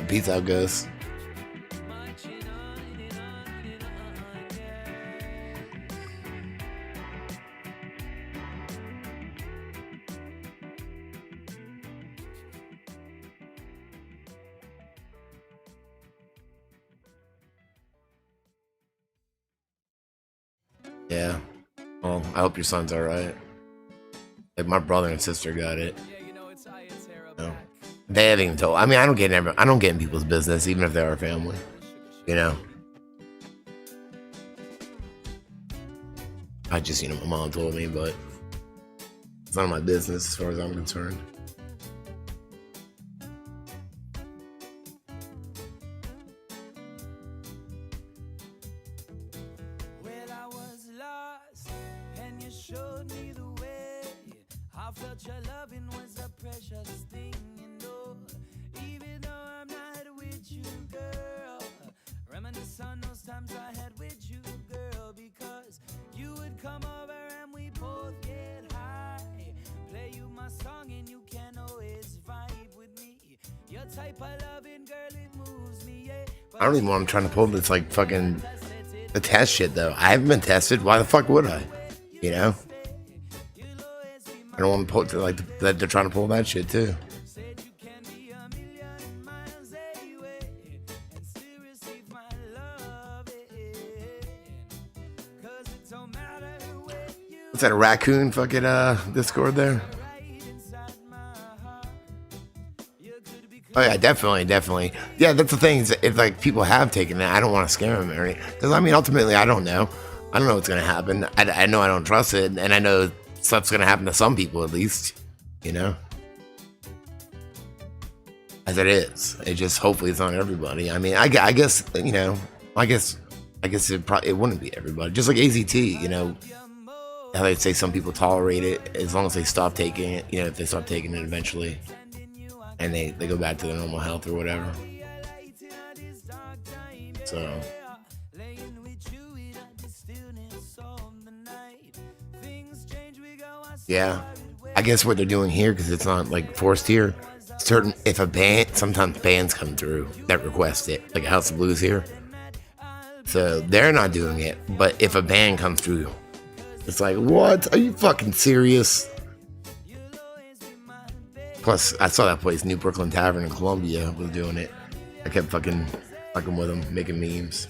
Speaker 2: peace out, guys. Yeah. Well, I hope your son's all right. Like my brother and sister got it. No. They haven't even told. I mean, I don't get in people's business, even if they're our family. I just, my mom told me, but it's none of my business as far as I'm concerned. I don't even want to try to pull this fucking the test shit though. I haven't been tested. Why the fuck would I? I don't want to pull that they're trying to pull that shit too. What's that, a raccoon fucking Discord there? Oh yeah, definitely. Yeah, that's the thing. Is if people have taken it, I don't want to scare them or anything. Because ultimately, I don't know. I don't know what's gonna happen. I know I don't trust it, and I know stuff's gonna happen to some people at least. As it is. It just hopefully it's not everybody. I mean, I guess I guess it wouldn't be everybody. Just like AZT. How they say some people tolerate it as long as they stop taking it. If they stop taking it eventually. And they go back to their normal health or whatever. So, yeah, I guess what they're doing here, because it's not forced here. Sometimes bands come through that request it, like House of Blues here. So they're not doing it, but if a band comes through, it's like, what? Are you fucking serious? Plus, I saw that place, New Brooklyn Tavern in Columbia, was doing it. I kept fucking with them, making memes.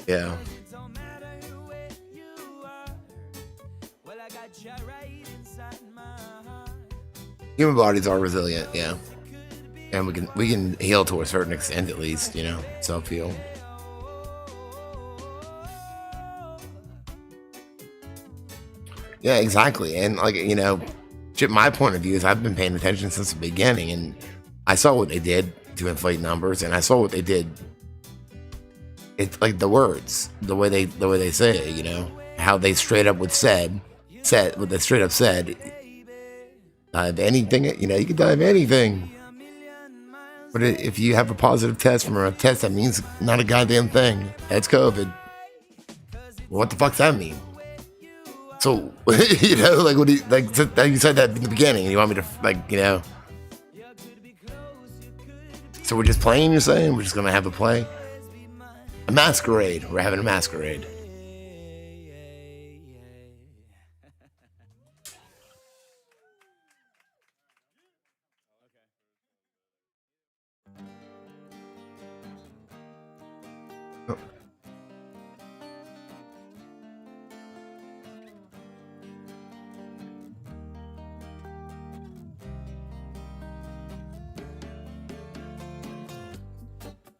Speaker 2: Yeah. Human bodies are resilient, yeah. And we can heal to a certain extent at least, self-heal. Yeah, exactly. And my point of view is I've been paying attention since the beginning, and I saw what they did to inflate numbers, and I saw what they did. It's the words, the way they say it, how they straight up said what they straight up said. Dive anything, you can dive anything. But if you have a positive test from a test, that means not a goddamn thing. That's COVID. What the fuck's that mean? So, you know, like what you said that in the beginning, and you want me to, like, you know. So we're just playing, you're saying? We're just going to have a play? A masquerade. We're having a masquerade.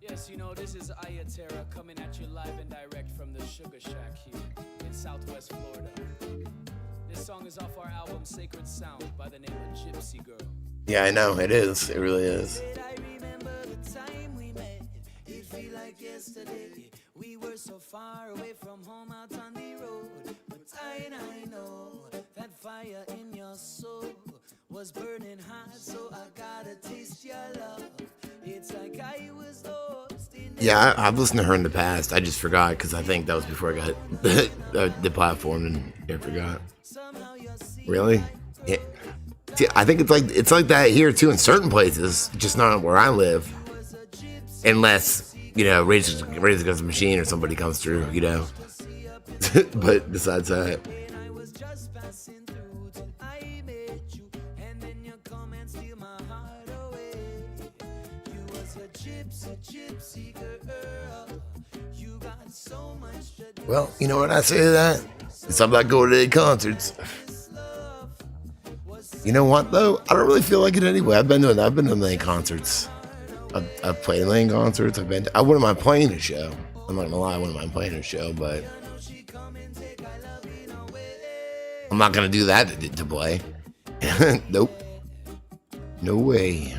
Speaker 10: Yes, you know, this is Ayatera coming at you live and direct from the Sugar Shack here in Southwest Florida. This song is off our album Sacred Sound by the name of Gypsy Girl.
Speaker 2: Yeah, I know. It is. It really is.
Speaker 1: I remember the time we met. It feel like yesterday. We were so far away from home out on the road. But I know that fire in your soul was burning hot, so I gotta taste your love. It's like I was lost in
Speaker 2: Yeah, I've listened to her in the past. I just forgot because I think that was before I got the platform, and I forgot. Really? Yeah. See, I think it's like that here too in certain places, just not where I live. Unless, you know, Rage Against the Machine or somebody comes through, you know. But besides that. Well, you know what I say to that? It's I'm not going to any concerts. You know what though? I don't really feel like it anyway. I've been to many concerts. I've played many concerts. I wouldn't mind playing a show. I'm not gonna lie, I wouldn't mind playing a show, but I'm not gonna do that to play. Nope. No way.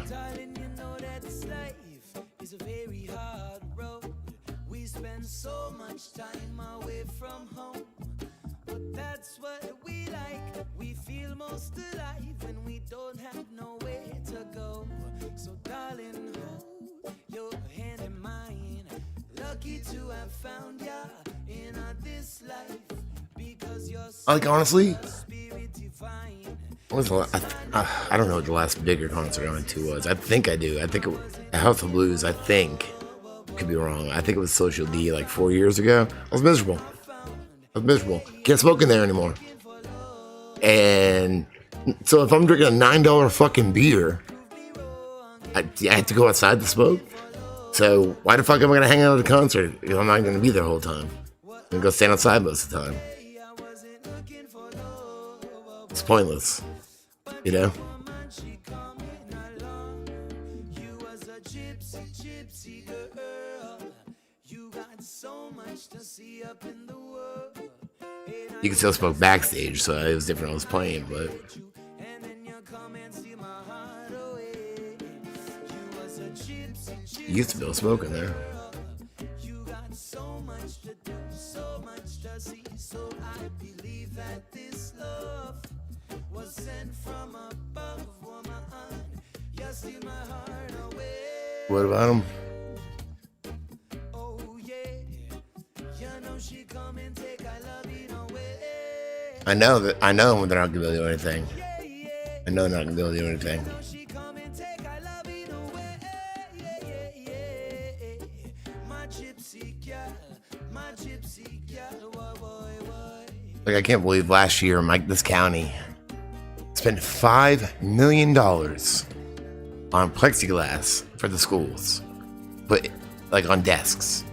Speaker 2: Like, honestly, what was I don't know what the last bigger concert I went to was. I think I do. I think House of Blues, I think. Could be wrong. I think it was Social D like 4 years ago. I was miserable. Can't smoke in there anymore. And so if I'm drinking a $9 fucking beer, I have to go outside to smoke. So why the fuck am I going to hang out at a concert if I'm not going to be there the whole time? I'm going to go stand outside most of the time. It's pointless, you know? You can still smoke backstage, so it was different when I was playing, but... You used to be able to smoke in there. What about him? I know they're not gonna be able to do anything. I know they're not gonna be able to do anything. Like, I can't believe last year, this county spent $5 million on plexiglass for the schools, but like on desks.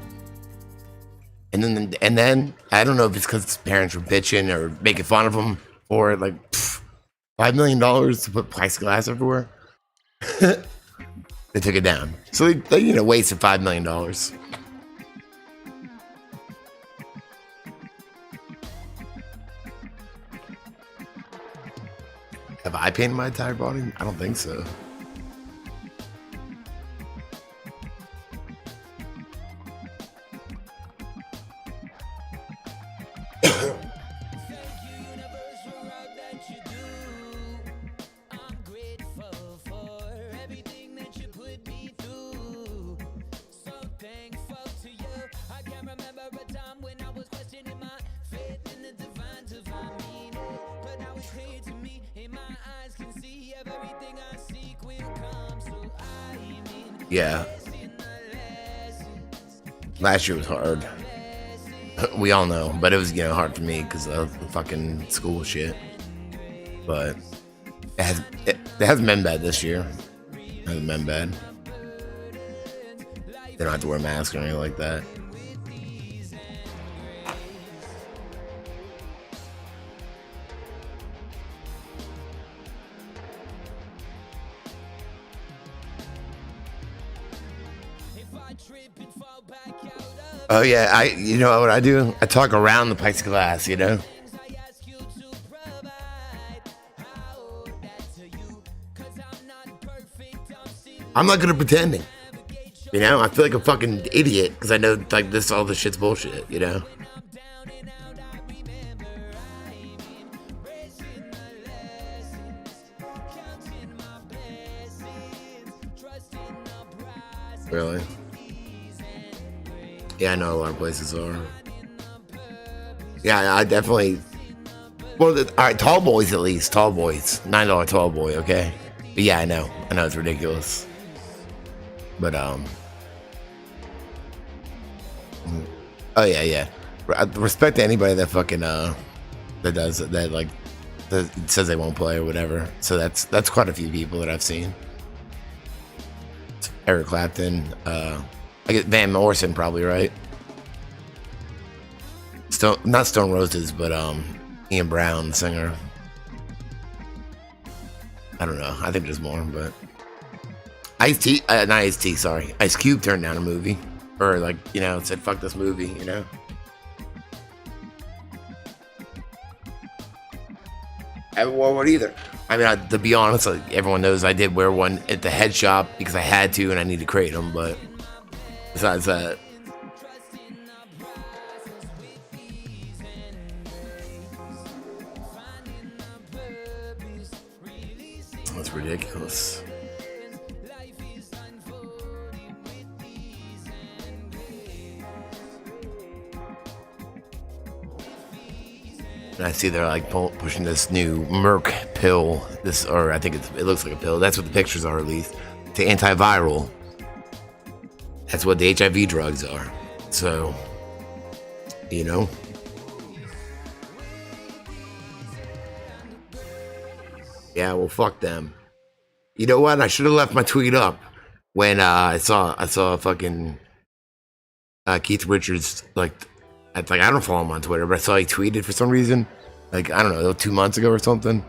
Speaker 2: And then I don't know if it's because parents were bitching or making fun of them, or like $5 million to put plexiglass everywhere. They took it down, so they wasted $5 million. Have I painted my entire body? I don't think so.
Speaker 1: I can't remember a time when I was questioning my faith in the divine to find me.
Speaker 2: Yeah. Last year was hard. We all know, but it was, hard for me because of the fucking school shit. But it hasn't been bad this year. It hasn't been bad. They don't have to wear masks or anything like that. Oh yeah, you know what I do? I talk around the plexiglass, I'm not good at pretending. I feel like a fucking idiot because I know like all this shit's bullshit, Really? Yeah, I know a lot of places are. Yeah, I definitely. Well, all right, tall boys at least. Tall boys. $9 tall boy, okay? But yeah, I know it's ridiculous. But, oh yeah. Respect to anybody that fucking, that does, that like, that says they won't play or whatever. So that's quite a few people that I've seen. Eric Clapton, I get Van Morrison probably, right? Not Stone Roses, but Ian Brown, the singer. I don't know. I think there's more, but Ice-T, not Ice-T, sorry. Ice Cube turned down a movie, or like said fuck this movie, I haven't worn one either. I mean, to be honest, like, everyone knows I did wear one at the head shop because I had to and I need to create them, but besides that. That's ridiculous. And I see they're like pushing this new Merck pill. Or I think it looks like a pill. That's what the pictures are, at least. To antiviral. That's what the HIV drugs are. So, Yeah, well, fuck them. You know what? I should have left my tweet up when I saw fucking Keith Richards like. I don't follow him on Twitter, but I saw he tweeted for some reason, like, I don't know, 2 months ago or something.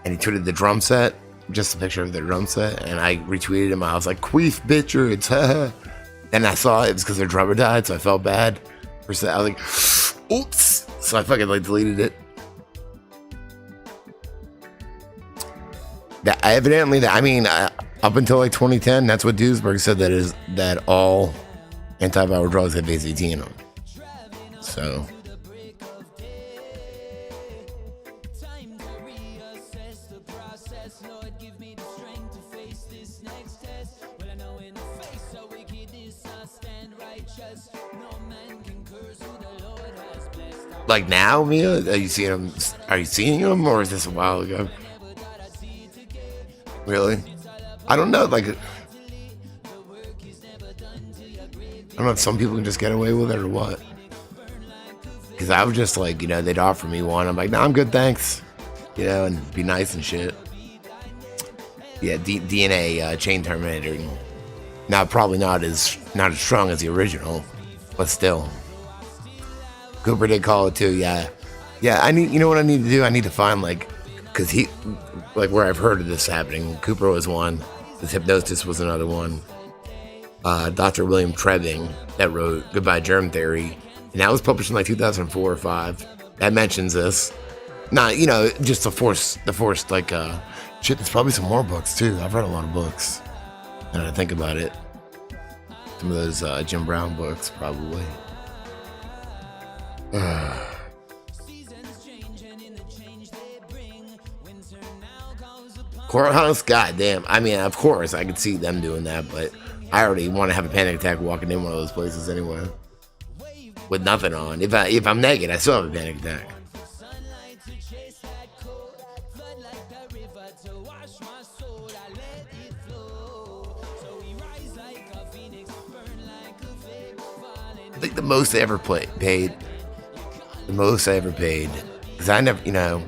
Speaker 2: And he tweeted the drum set, just a picture of the drum set, and I retweeted him. I was like, Queef Richards, and I saw it was because their drummer died, so I felt bad. I was like, oops. So I fucking deleted it. That evidently, up until 2010, that's what Duesberg said, that all antiviral drugs have AZT in them. So, like now, Mia, are you seeing them, or is this a while ago? Really? I don't know. I don't know if some people can just get away with it or what. Because I was just like, they'd offer me one. I'm like, no, I'm good, thanks. And be nice and shit. Yeah, DNA chain terminator. Now, probably not as strong as the original, but still. Cooper did call it too. Yeah. You know what I need to do? I need to find because where I've heard of this happening. Cooper was one. This Hypnosis was another one. Dr. William Trebbing that wrote Goodbye Germ Theory, and that was published in 2004 or 5. That mentions this. Not, just the forced shit. There's probably some more books too. I've read a lot of books. And I think about it, some of those Jim Brown books probably. Courthouse, goddamn. I mean, of course, I could see them doing that, but I already want to have a panic attack walking in one of those places anyway. With nothing on. If I'm naked, I still have a panic attack. the most I ever paid. The most I ever paid, because I never, I didn't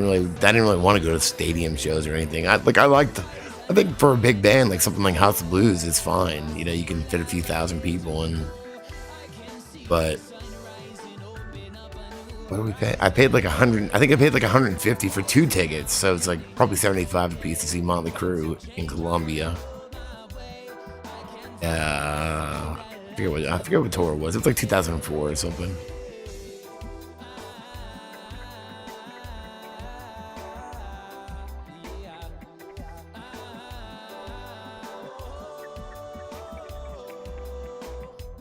Speaker 2: really want to go to stadium shows or anything. I think for a big band, like something like House of Blues is fine. You can fit a few thousand people but what do we pay? I paid like 100. I think I paid like 150 for 2 tickets, so it's like probably 75 a piece to see Motley Crue in Colombia. I forget what tour it was. It was like 2004 or something.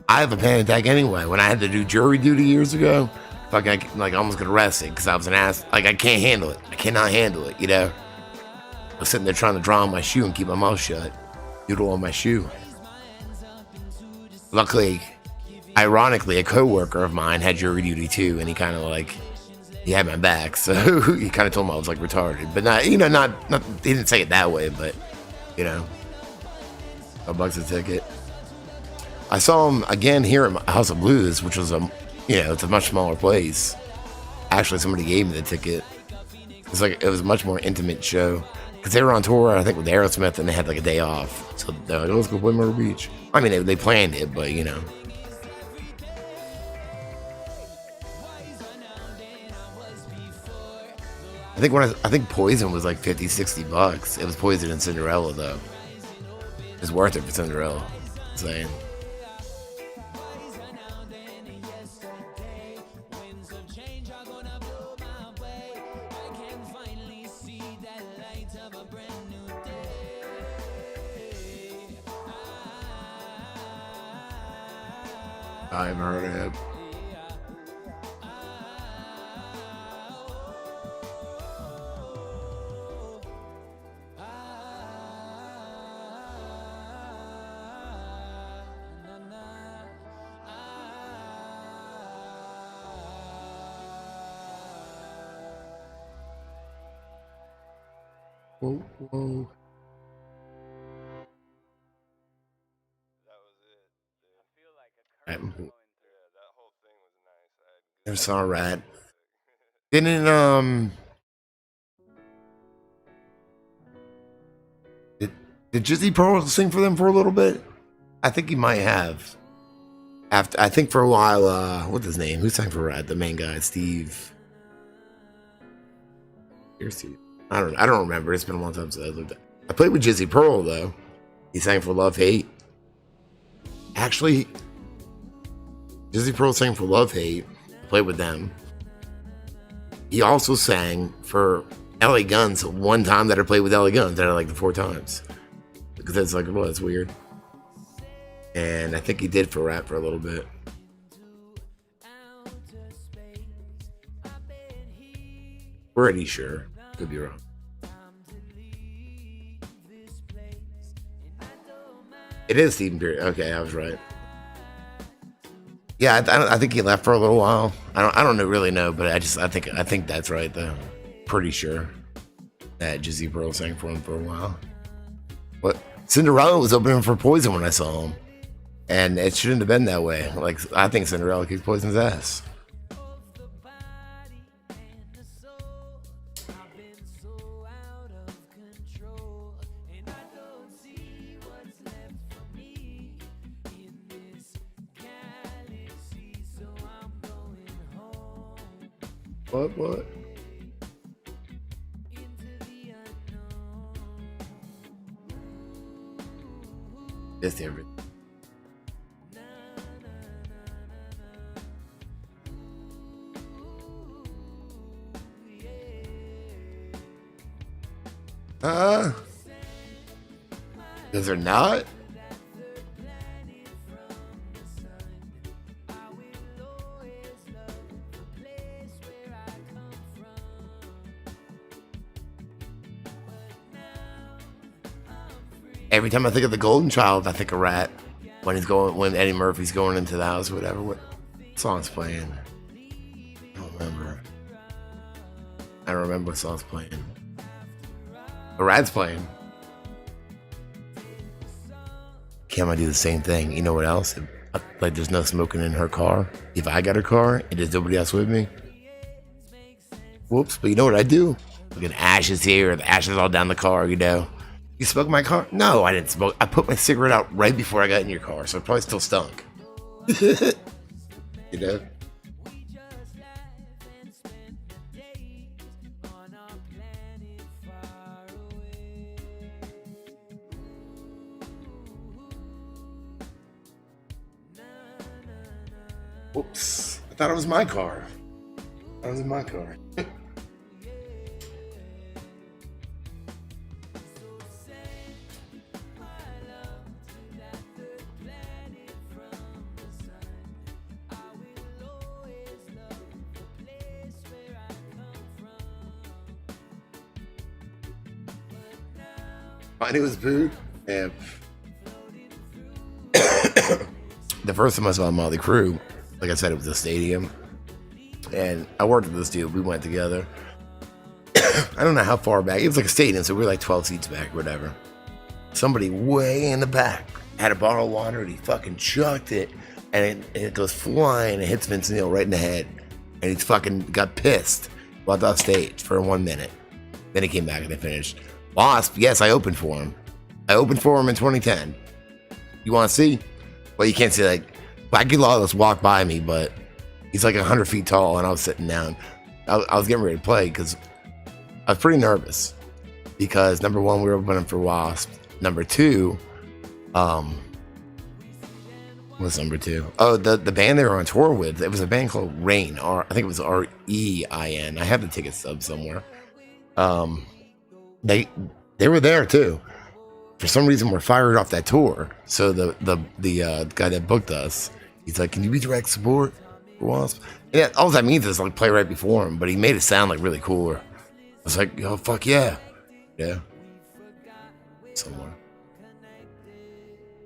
Speaker 2: I have a panic attack anyway. When I had to do jury duty years ago, I almost got arrested because I was an ass. Like, I can't handle it. I cannot handle it, I was sitting there trying to draw on my shoe and keep my mouth shut. Doodle on my shoe. Luckily, ironically, a coworker of mine had jury duty too, and he kind of he had my back, so he kind of told me I was retarded. But not, he didn't say it that way, but $1 a ticket. I saw him again here at House of Blues, which was it's a much smaller place. Actually, somebody gave me the ticket. It was a much more intimate show because they were on tour, I think, with Aerosmith, and they had a day off. So they're like, let's go play Myrtle Beach. I mean, they planned it, but I think Poison was like $50-$60. It was Poison and Cinderella though. It's worth it for Cinderella. I'm saying. I haven't heard of it. Whoa. Never saw a rat. Did Jizzy Pearl sing for them for a little bit? I think he might have. I think for a while, what's his name? Who sang for Rat? The main guy, Steve. Here's Steve. I don't remember. It's been a long time since I looked at. I played with Jizzy Pearl though. He sang for Love Hate. Actually, Jizzy Pearl sang for Love Hate. I played with them. He also sang for LA Guns one time that I played with LA Guns. That I the 4 times. Because it's that's weird. And I think he did for Rap for a little bit. Pretty sure. Could be wrong. It is Stephen Perry. Okay, I was right. Yeah, I think he left for a little while. I don't really know, but I think that's right though. Pretty sure that Jizzy Pearl sang for him for a while. But Cinderella was opening for Poison when I saw him, and it shouldn't have been that way. I think Cinderella kicked Poison's ass. What? Just everything. Is there not? Every time I think of the Golden Child, I think of Rat. When Eddie Murphy's going into the house or whatever. What song's playing? I don't remember. I don't remember what song's playing. But Rat's playing. Can't I do the same thing? You know what else? like there's no smoking in her car. If I got her car and there's nobody else with me, whoops. But you know what I do? Fucking ashes here, the ashes all down the car, you know. You smoke in my car? No, I didn't smoke. I put my cigarette out right before I got in your car, so it probably still stunk. You know? Whoops. I thought it was my car. That was my car. I knew it was food. And the first time I saw Motley Crue, like I said, it was a stadium. And I worked with this dude. We went together. I don't know how far back. It was like a stadium, so we were like 12 seats back or whatever. Somebody way in the back had a bottle of water and he fucking chucked it. And it goes flying and it hits Vince Neil right in the head. And he's fucking got pissed. Walked off stage for 1 minute. Then he came back and they finished. Wasp, yes, I opened for him. I opened for him in 2010. You want to see? Well, you can't see, like, Blackie Lawless walked by me, but he's like 100 feet tall, and I was sitting down. I was getting ready to play because I was pretty nervous. Because, number one, we were opening for Wasp. Number two, what's number two? Oh, the band they were on tour with, it was a band called Rain. I think it was R-E-I-N. I have the ticket stub somewhere. They were there too. For some reason, we're fired off that tour. So the guy that booked us, he's like, "Can you be direct support for Wasp?" Yeah, all that means is like play right before him. But he made it sound like really cool. I was like, "Oh fuck yeah, yeah." Somewhere.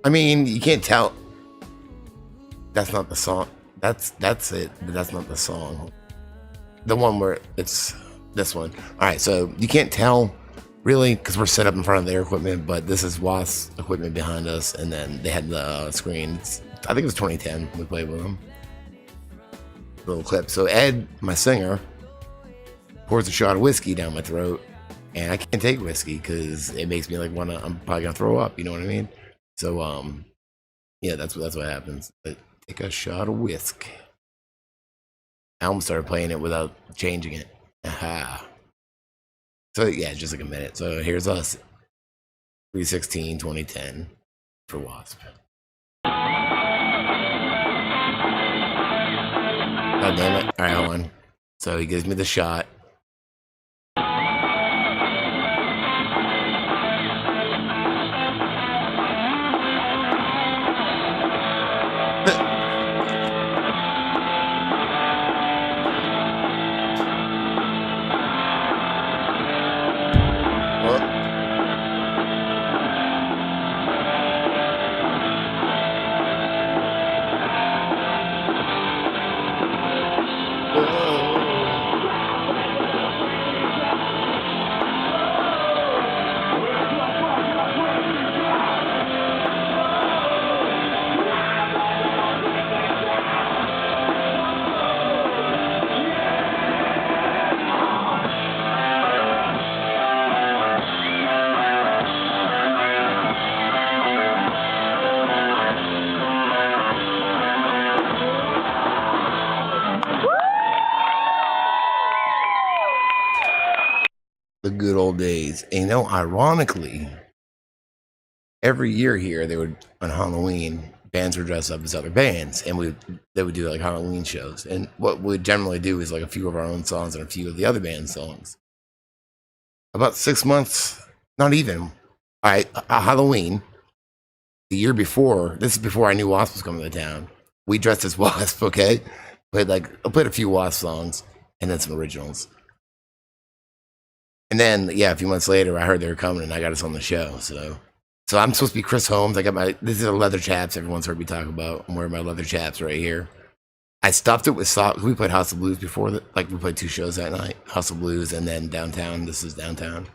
Speaker 2: I mean, you can't tell. That's not the song. That's it. But that's not the song. The one where it's this one. All right, so you can't tell. Really, because we're set up in front of their equipment, but this is Wasp's equipment behind us, and then they had the screens. I think it was 2010 we played with them. Little clip. So Ed, my singer, pours a shot of whiskey down my throat, and I can't take whiskey because it makes me like I'm probably gonna throw up. You know what I mean? So yeah, that's what happens. But take a shot of whiskey. I almost started playing it without changing it. Aha. So yeah, just like a minute. So here's us, 3/16, 2010 for Wasp. God damn it. All right, hold on. So he gives me the shot. The good old days. And you know, ironically, every year here, they would, on Halloween, bands would dress up as other bands, and they would do like Halloween shows. And what we'd generally do is like a few of our own songs and a few of the other band's songs. About 6 months, not even, Halloween, the year before, this is before I knew Wasp was coming to town, we dressed as Wasp, okay? I played a few Wasp songs, and then some originals. And then, yeah, a few months later, I heard they were coming, and I got us on the show. So I'm supposed to be Chris Holmes. I got these are the leather chaps everyone's heard me talk about. I'm wearing my leather chaps right here. I stuffed it with socks. We played House of Blues before we played 2 shows that night, House of Blues, and then Downtown. This is Downtown.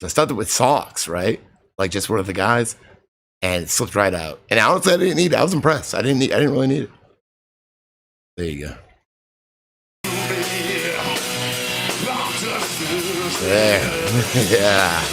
Speaker 2: So I stuffed it with socks, right? Like just one of the guys. and it slipped right out. And honestly, I didn't need it. I was impressed. I didn't really need it. There you go. There. Yeah.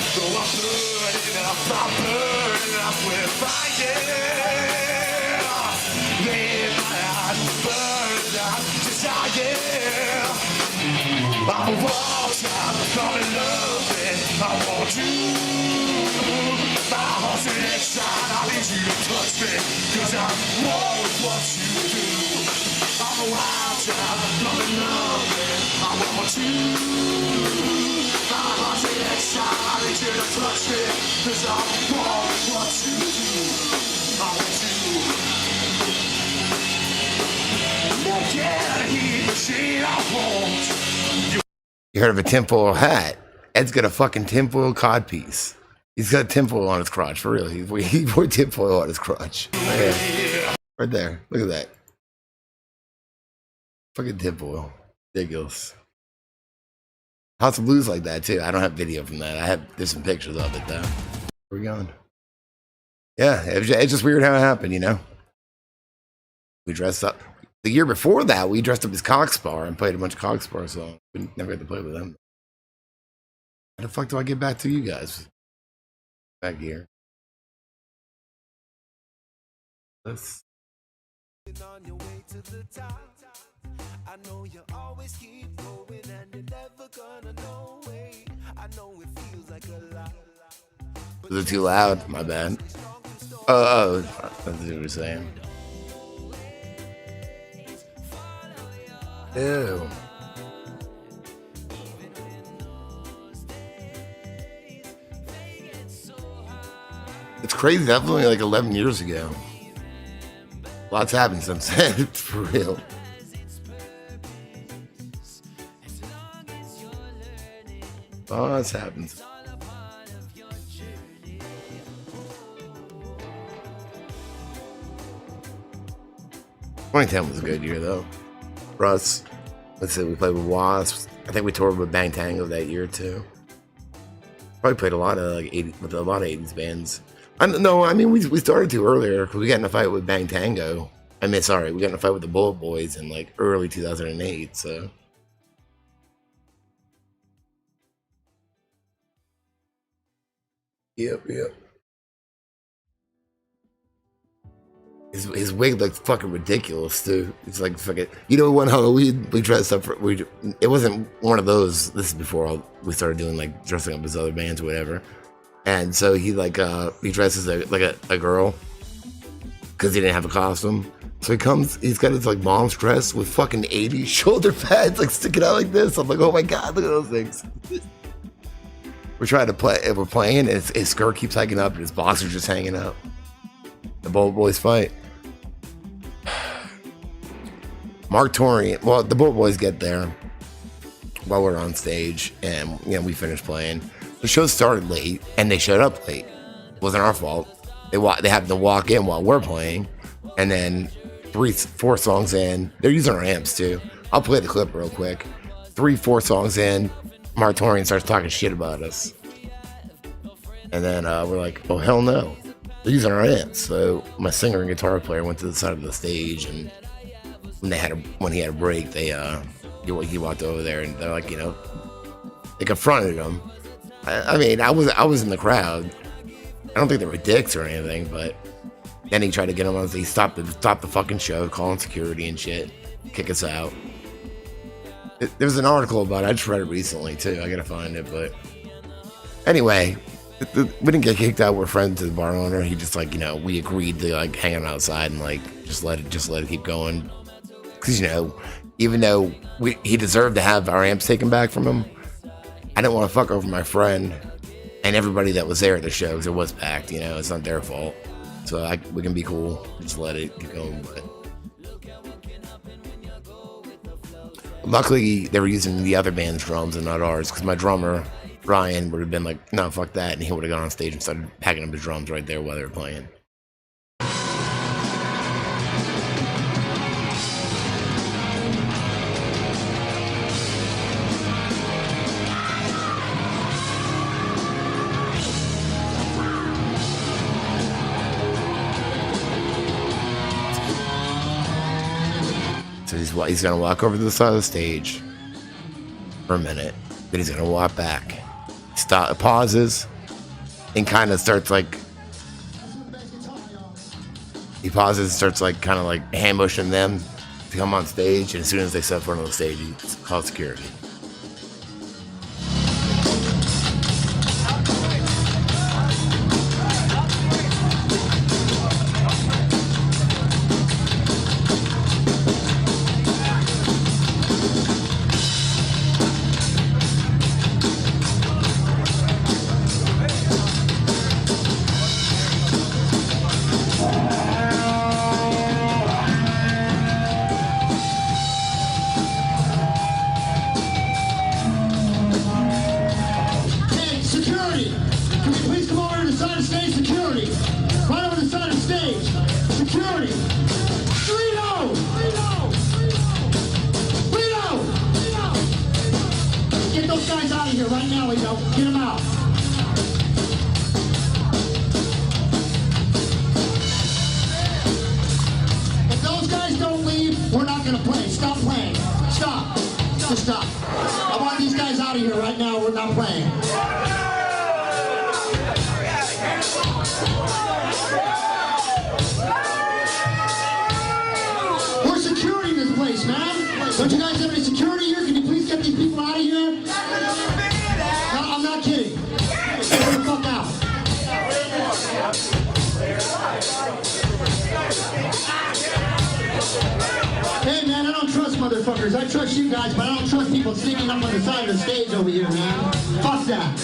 Speaker 2: You heard of a tinfoil hat? Ed's got a fucking tinfoil codpiece. He's got tinfoil on his crotch, for real. He wore tinfoil on his crotch. Right there. Look at that. Fucking tinfoil. Ridiculous. House of Blues like that, too. I don't have video from that. There's some pictures of it, though. Where we going? Yeah, it's just weird how it happened, you know? We dressed up. The year before that, we dressed up as Cockspar and played a bunch of Cockspar songs. We never got to play with them. How the fuck do I get back to you guys? Back here. Let's. I know you always keep going and you're never gonna know way. I know it feels like a lot. Was it too loud? My bad. Oh, that's what you were saying. Ew. It's crazy. That was only like 11 years ago. Lots happened since then. For real. Oh, that's happened. 2010 was a good year, though. For us, let's see, we played with Wasps. I think we toured with Bang Tango that year, too. Probably played a lot of with a lot of 80s bands. We started to earlier because we got in a fight with Bang Tango. We got in a fight with the Bullet Boys in like early 2008, so. Yep. His wig looked fucking ridiculous too. It's like fucking. You know, one Halloween we dressed up for. It wasn't one of those. This is before we started doing like dressing up as other bands or whatever. And so he dresses like a girl because he didn't have a costume. So he's got his like mom's dress with fucking 80s shoulder pads like sticking out like this. I'm like, oh my god, look at those things. We're trying to play. We're playing, and his skirt keeps hiking up, and his boxers just hanging up. The Bullet Boys fight. Mark Torian. Well, the Bullet Boys get there while we're on stage, and we finished playing. The show started late, and they showed up late. It wasn't our fault. They happened to walk in while we're playing, and then 3-4 songs in, they're using our amps too. I'll play the clip real quick. 3-4 songs in, Mark Torian starts talking shit about us, and then we're like, oh hell no. They're using our amps. So my singer and guitar player went to the side of the stage, and when he had a break, he walked over there, and they're like, they confronted him. I was in the crowd. I don't think they were dicks or anything, but then he tried to get him on. He stopped the fucking show, calling security and shit, kick us out. There was an article about it. I just read it recently too. I gotta find it, but anyway. We didn't get kicked out. We're friends with the bar owner. He just we agreed to hang out outside and just let it keep going. Because even though he deserved to have our amps taken back from him, I didn't want to fuck over my friend and everybody that was there at the show because it was packed. It's not their fault. So we can be cool. Just let it keep going. But luckily, they were using the other band's drums and not ours because my drummer Ryan would have been like, no, fuck that, and he would have gone on stage and started packing up his drums right there while they were playing. he's gonna walk over to the side of the stage for a minute. Then he's gonna walk back. Pauses, and kind of starts like. He pauses and starts like kind of like ambushing them to come on stage, and as soon as they step foot on the stage, he calls security.
Speaker 11: I trust you guys, but I don't trust people sneaking up on the side of the stage over here, man. Fuck that.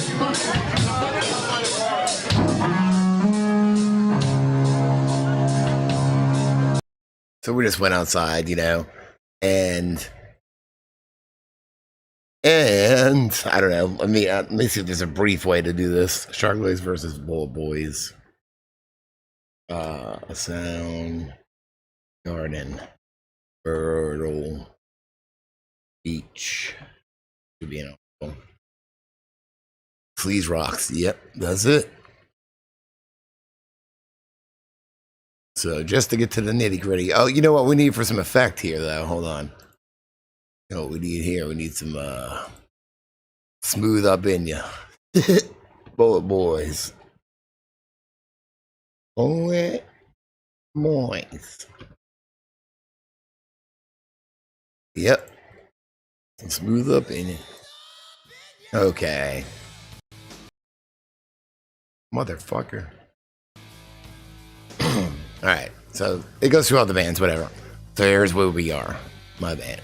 Speaker 2: So we just went outside, you know, and I don't know. Let me see if there's a brief way to do this. Shark Legs versus Bullet Boys. A sound garden. Myrtle Beach. Should be an article. Sleaze Rocks. Yep, that's it. So just to get to the nitty gritty. Oh, you know what we need for some effect here, though? Hold on. You know what we need here? We need some smooth up in ya. Bullet Boys. Bullet Boys. Yep. Smooth up in it. Okay. Motherfucker. Alright, so it goes through all the bands, whatever. So here's where we are. My band.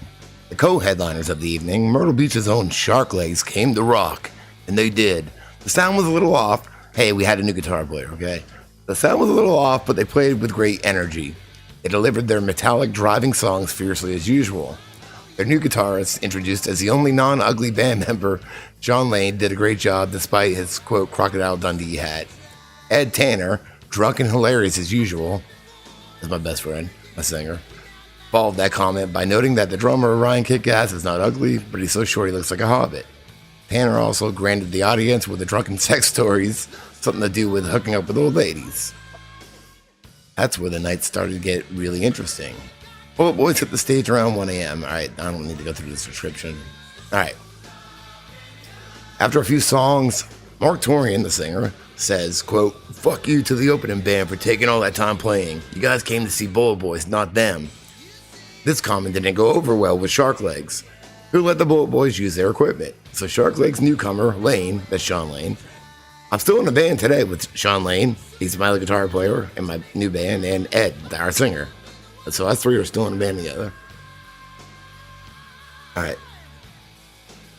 Speaker 2: The co-headliners of the evening, Myrtle Beach's own Shark Legs, came to rock. And they did. The sound was a little off. Hey, we had a new guitar player, okay? The sound was a little off, but they played with great energy. They delivered their metallic, driving songs fiercely as usual. Their new guitarist, introduced as the only non-ugly band member, John Lane, did a great job despite his, quote, Crocodile Dundee hat. Ed Tanner, drunk and hilarious as usual, is my best friend, my singer, followed that comment by noting that the drummer, Ryan Kickass, is not ugly, but he's so short he looks like a hobbit. Tanner also granted the audience with the drunken sex stories, something to do with hooking up with old ladies. That's where the night started to get really interesting. Bullet Boys hit the stage around 1 a.m. All right, I don't need to go through this description. All right. After a few songs, Mark Torian, the singer, says, quote, "Fuck you to the opening band for taking all that time playing. You guys came to see Bullet Boys, not them." This comment didn't go over well with Shark Legs, who let the Bullet Boys use their equipment. So Shark Legs newcomer, Lane, that's Sean Lane. I'm still in the band today with Sean Lane. He's my guitar player in my new band, and Ed, our singer. So us three are still in the band together. All right.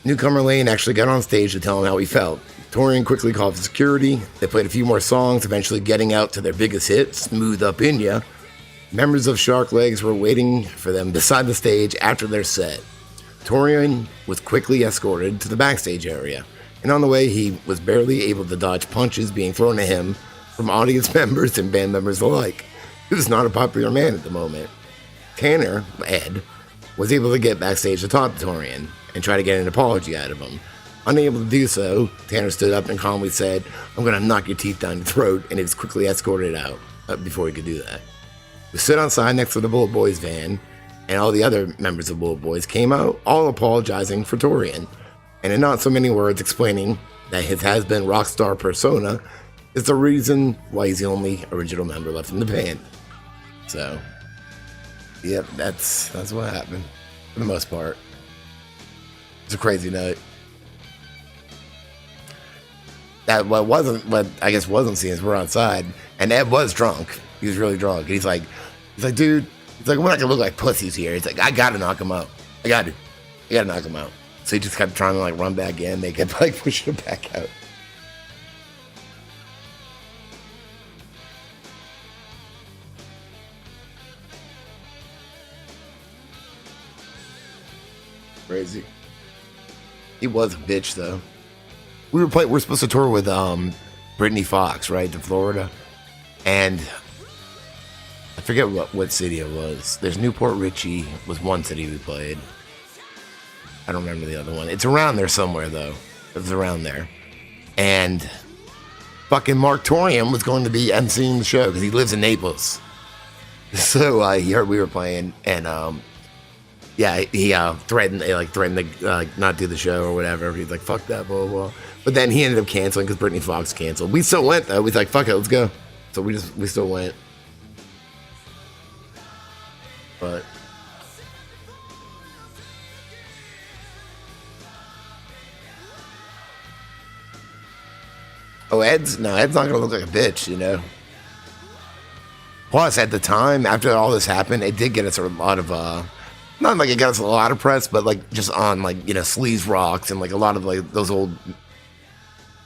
Speaker 2: Newcomer Lane actually got on stage to tell him how he felt. Torian quickly called for security. They played a few more songs, eventually getting out to their biggest hit, Smooth Up In Ya. Members of Shark Legs were waiting for them beside the stage after their set. Torian was quickly escorted to the backstage area, and on the way he was barely able to dodge punches being thrown at him from audience members and band members alike. He was not a popular man at the moment. Tanner, Ed, was able to get backstage to talk to Torian and try to get an apology out of him. Unable to do so, Tanner stood up and calmly said, "I'm going to knock your teeth down your throat," and he was quickly escorted out before he could do that. We sit outside next to the Bullet Boys van, and all the other members of Bullet Boys came out all apologizing for Torian, and in not so many words explaining that his has-been rock star persona is the reason why he's the only original member left in the band. So, yep, that's what happened for the most part. It's a crazy night. That what I guess wasn't seen is we're outside, and Ed was drunk. He was really drunk. And he's like, dude, we're not gonna look like pussies here. He's like, I gotta knock him out. I gotta knock him out. So he just kept trying to like run back in. They kept like pushing him back out. Crazy. He was a bitch though. We're supposed to tour with Brittany Fox, right, to Florida, and I forget what city it was. There's Newport Richie was one city we played. I don't remember the other one. It's around there somewhere though. It was around there, and fucking Mark Torian was going to be emceeing the show because he lives in Naples. So he heard we were playing, and yeah, he threatened to not do the show or whatever. He's like, fuck that, blah, blah, blah. But then he ended up canceling because Brittany Fox canceled. We still went, though. We was like, fuck it, let's go. So we still went. But Ed's not going to look like a bitch, you know. Plus, at the time, after all this happened, it did get us a lot of, not like it got us a lot of press, but like just on like, you know, Sleaze Rocks and like a lot of like those old,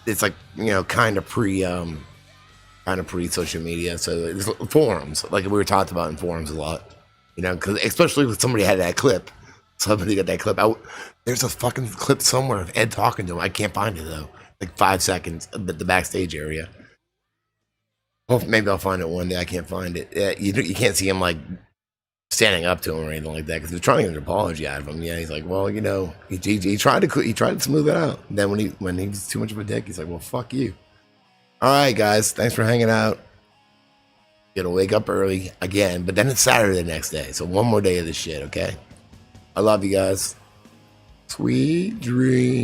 Speaker 2: it's like, you know, kind of pre social media. So it's forums, like we were talked about in forums a lot, you know, because especially when somebody had that clip, somebody got that clip out. There's a fucking clip somewhere of Ed talking to him. I can't find it though. Like 5 seconds at the backstage area. Well, maybe I'll find it one day. I can't find it. You can't see him like standing up to him or anything like that because he was trying to get an apology out of him. Yeah, he's like, well, you know, he tried to smooth it out. And then when he's too much of a dick, he's like, well, fuck you. All right, guys, thanks for hanging out. Gonna wake up early again, but then it's Saturday the next day, so one more day of this shit. Okay, I love you guys. Sweet dreams.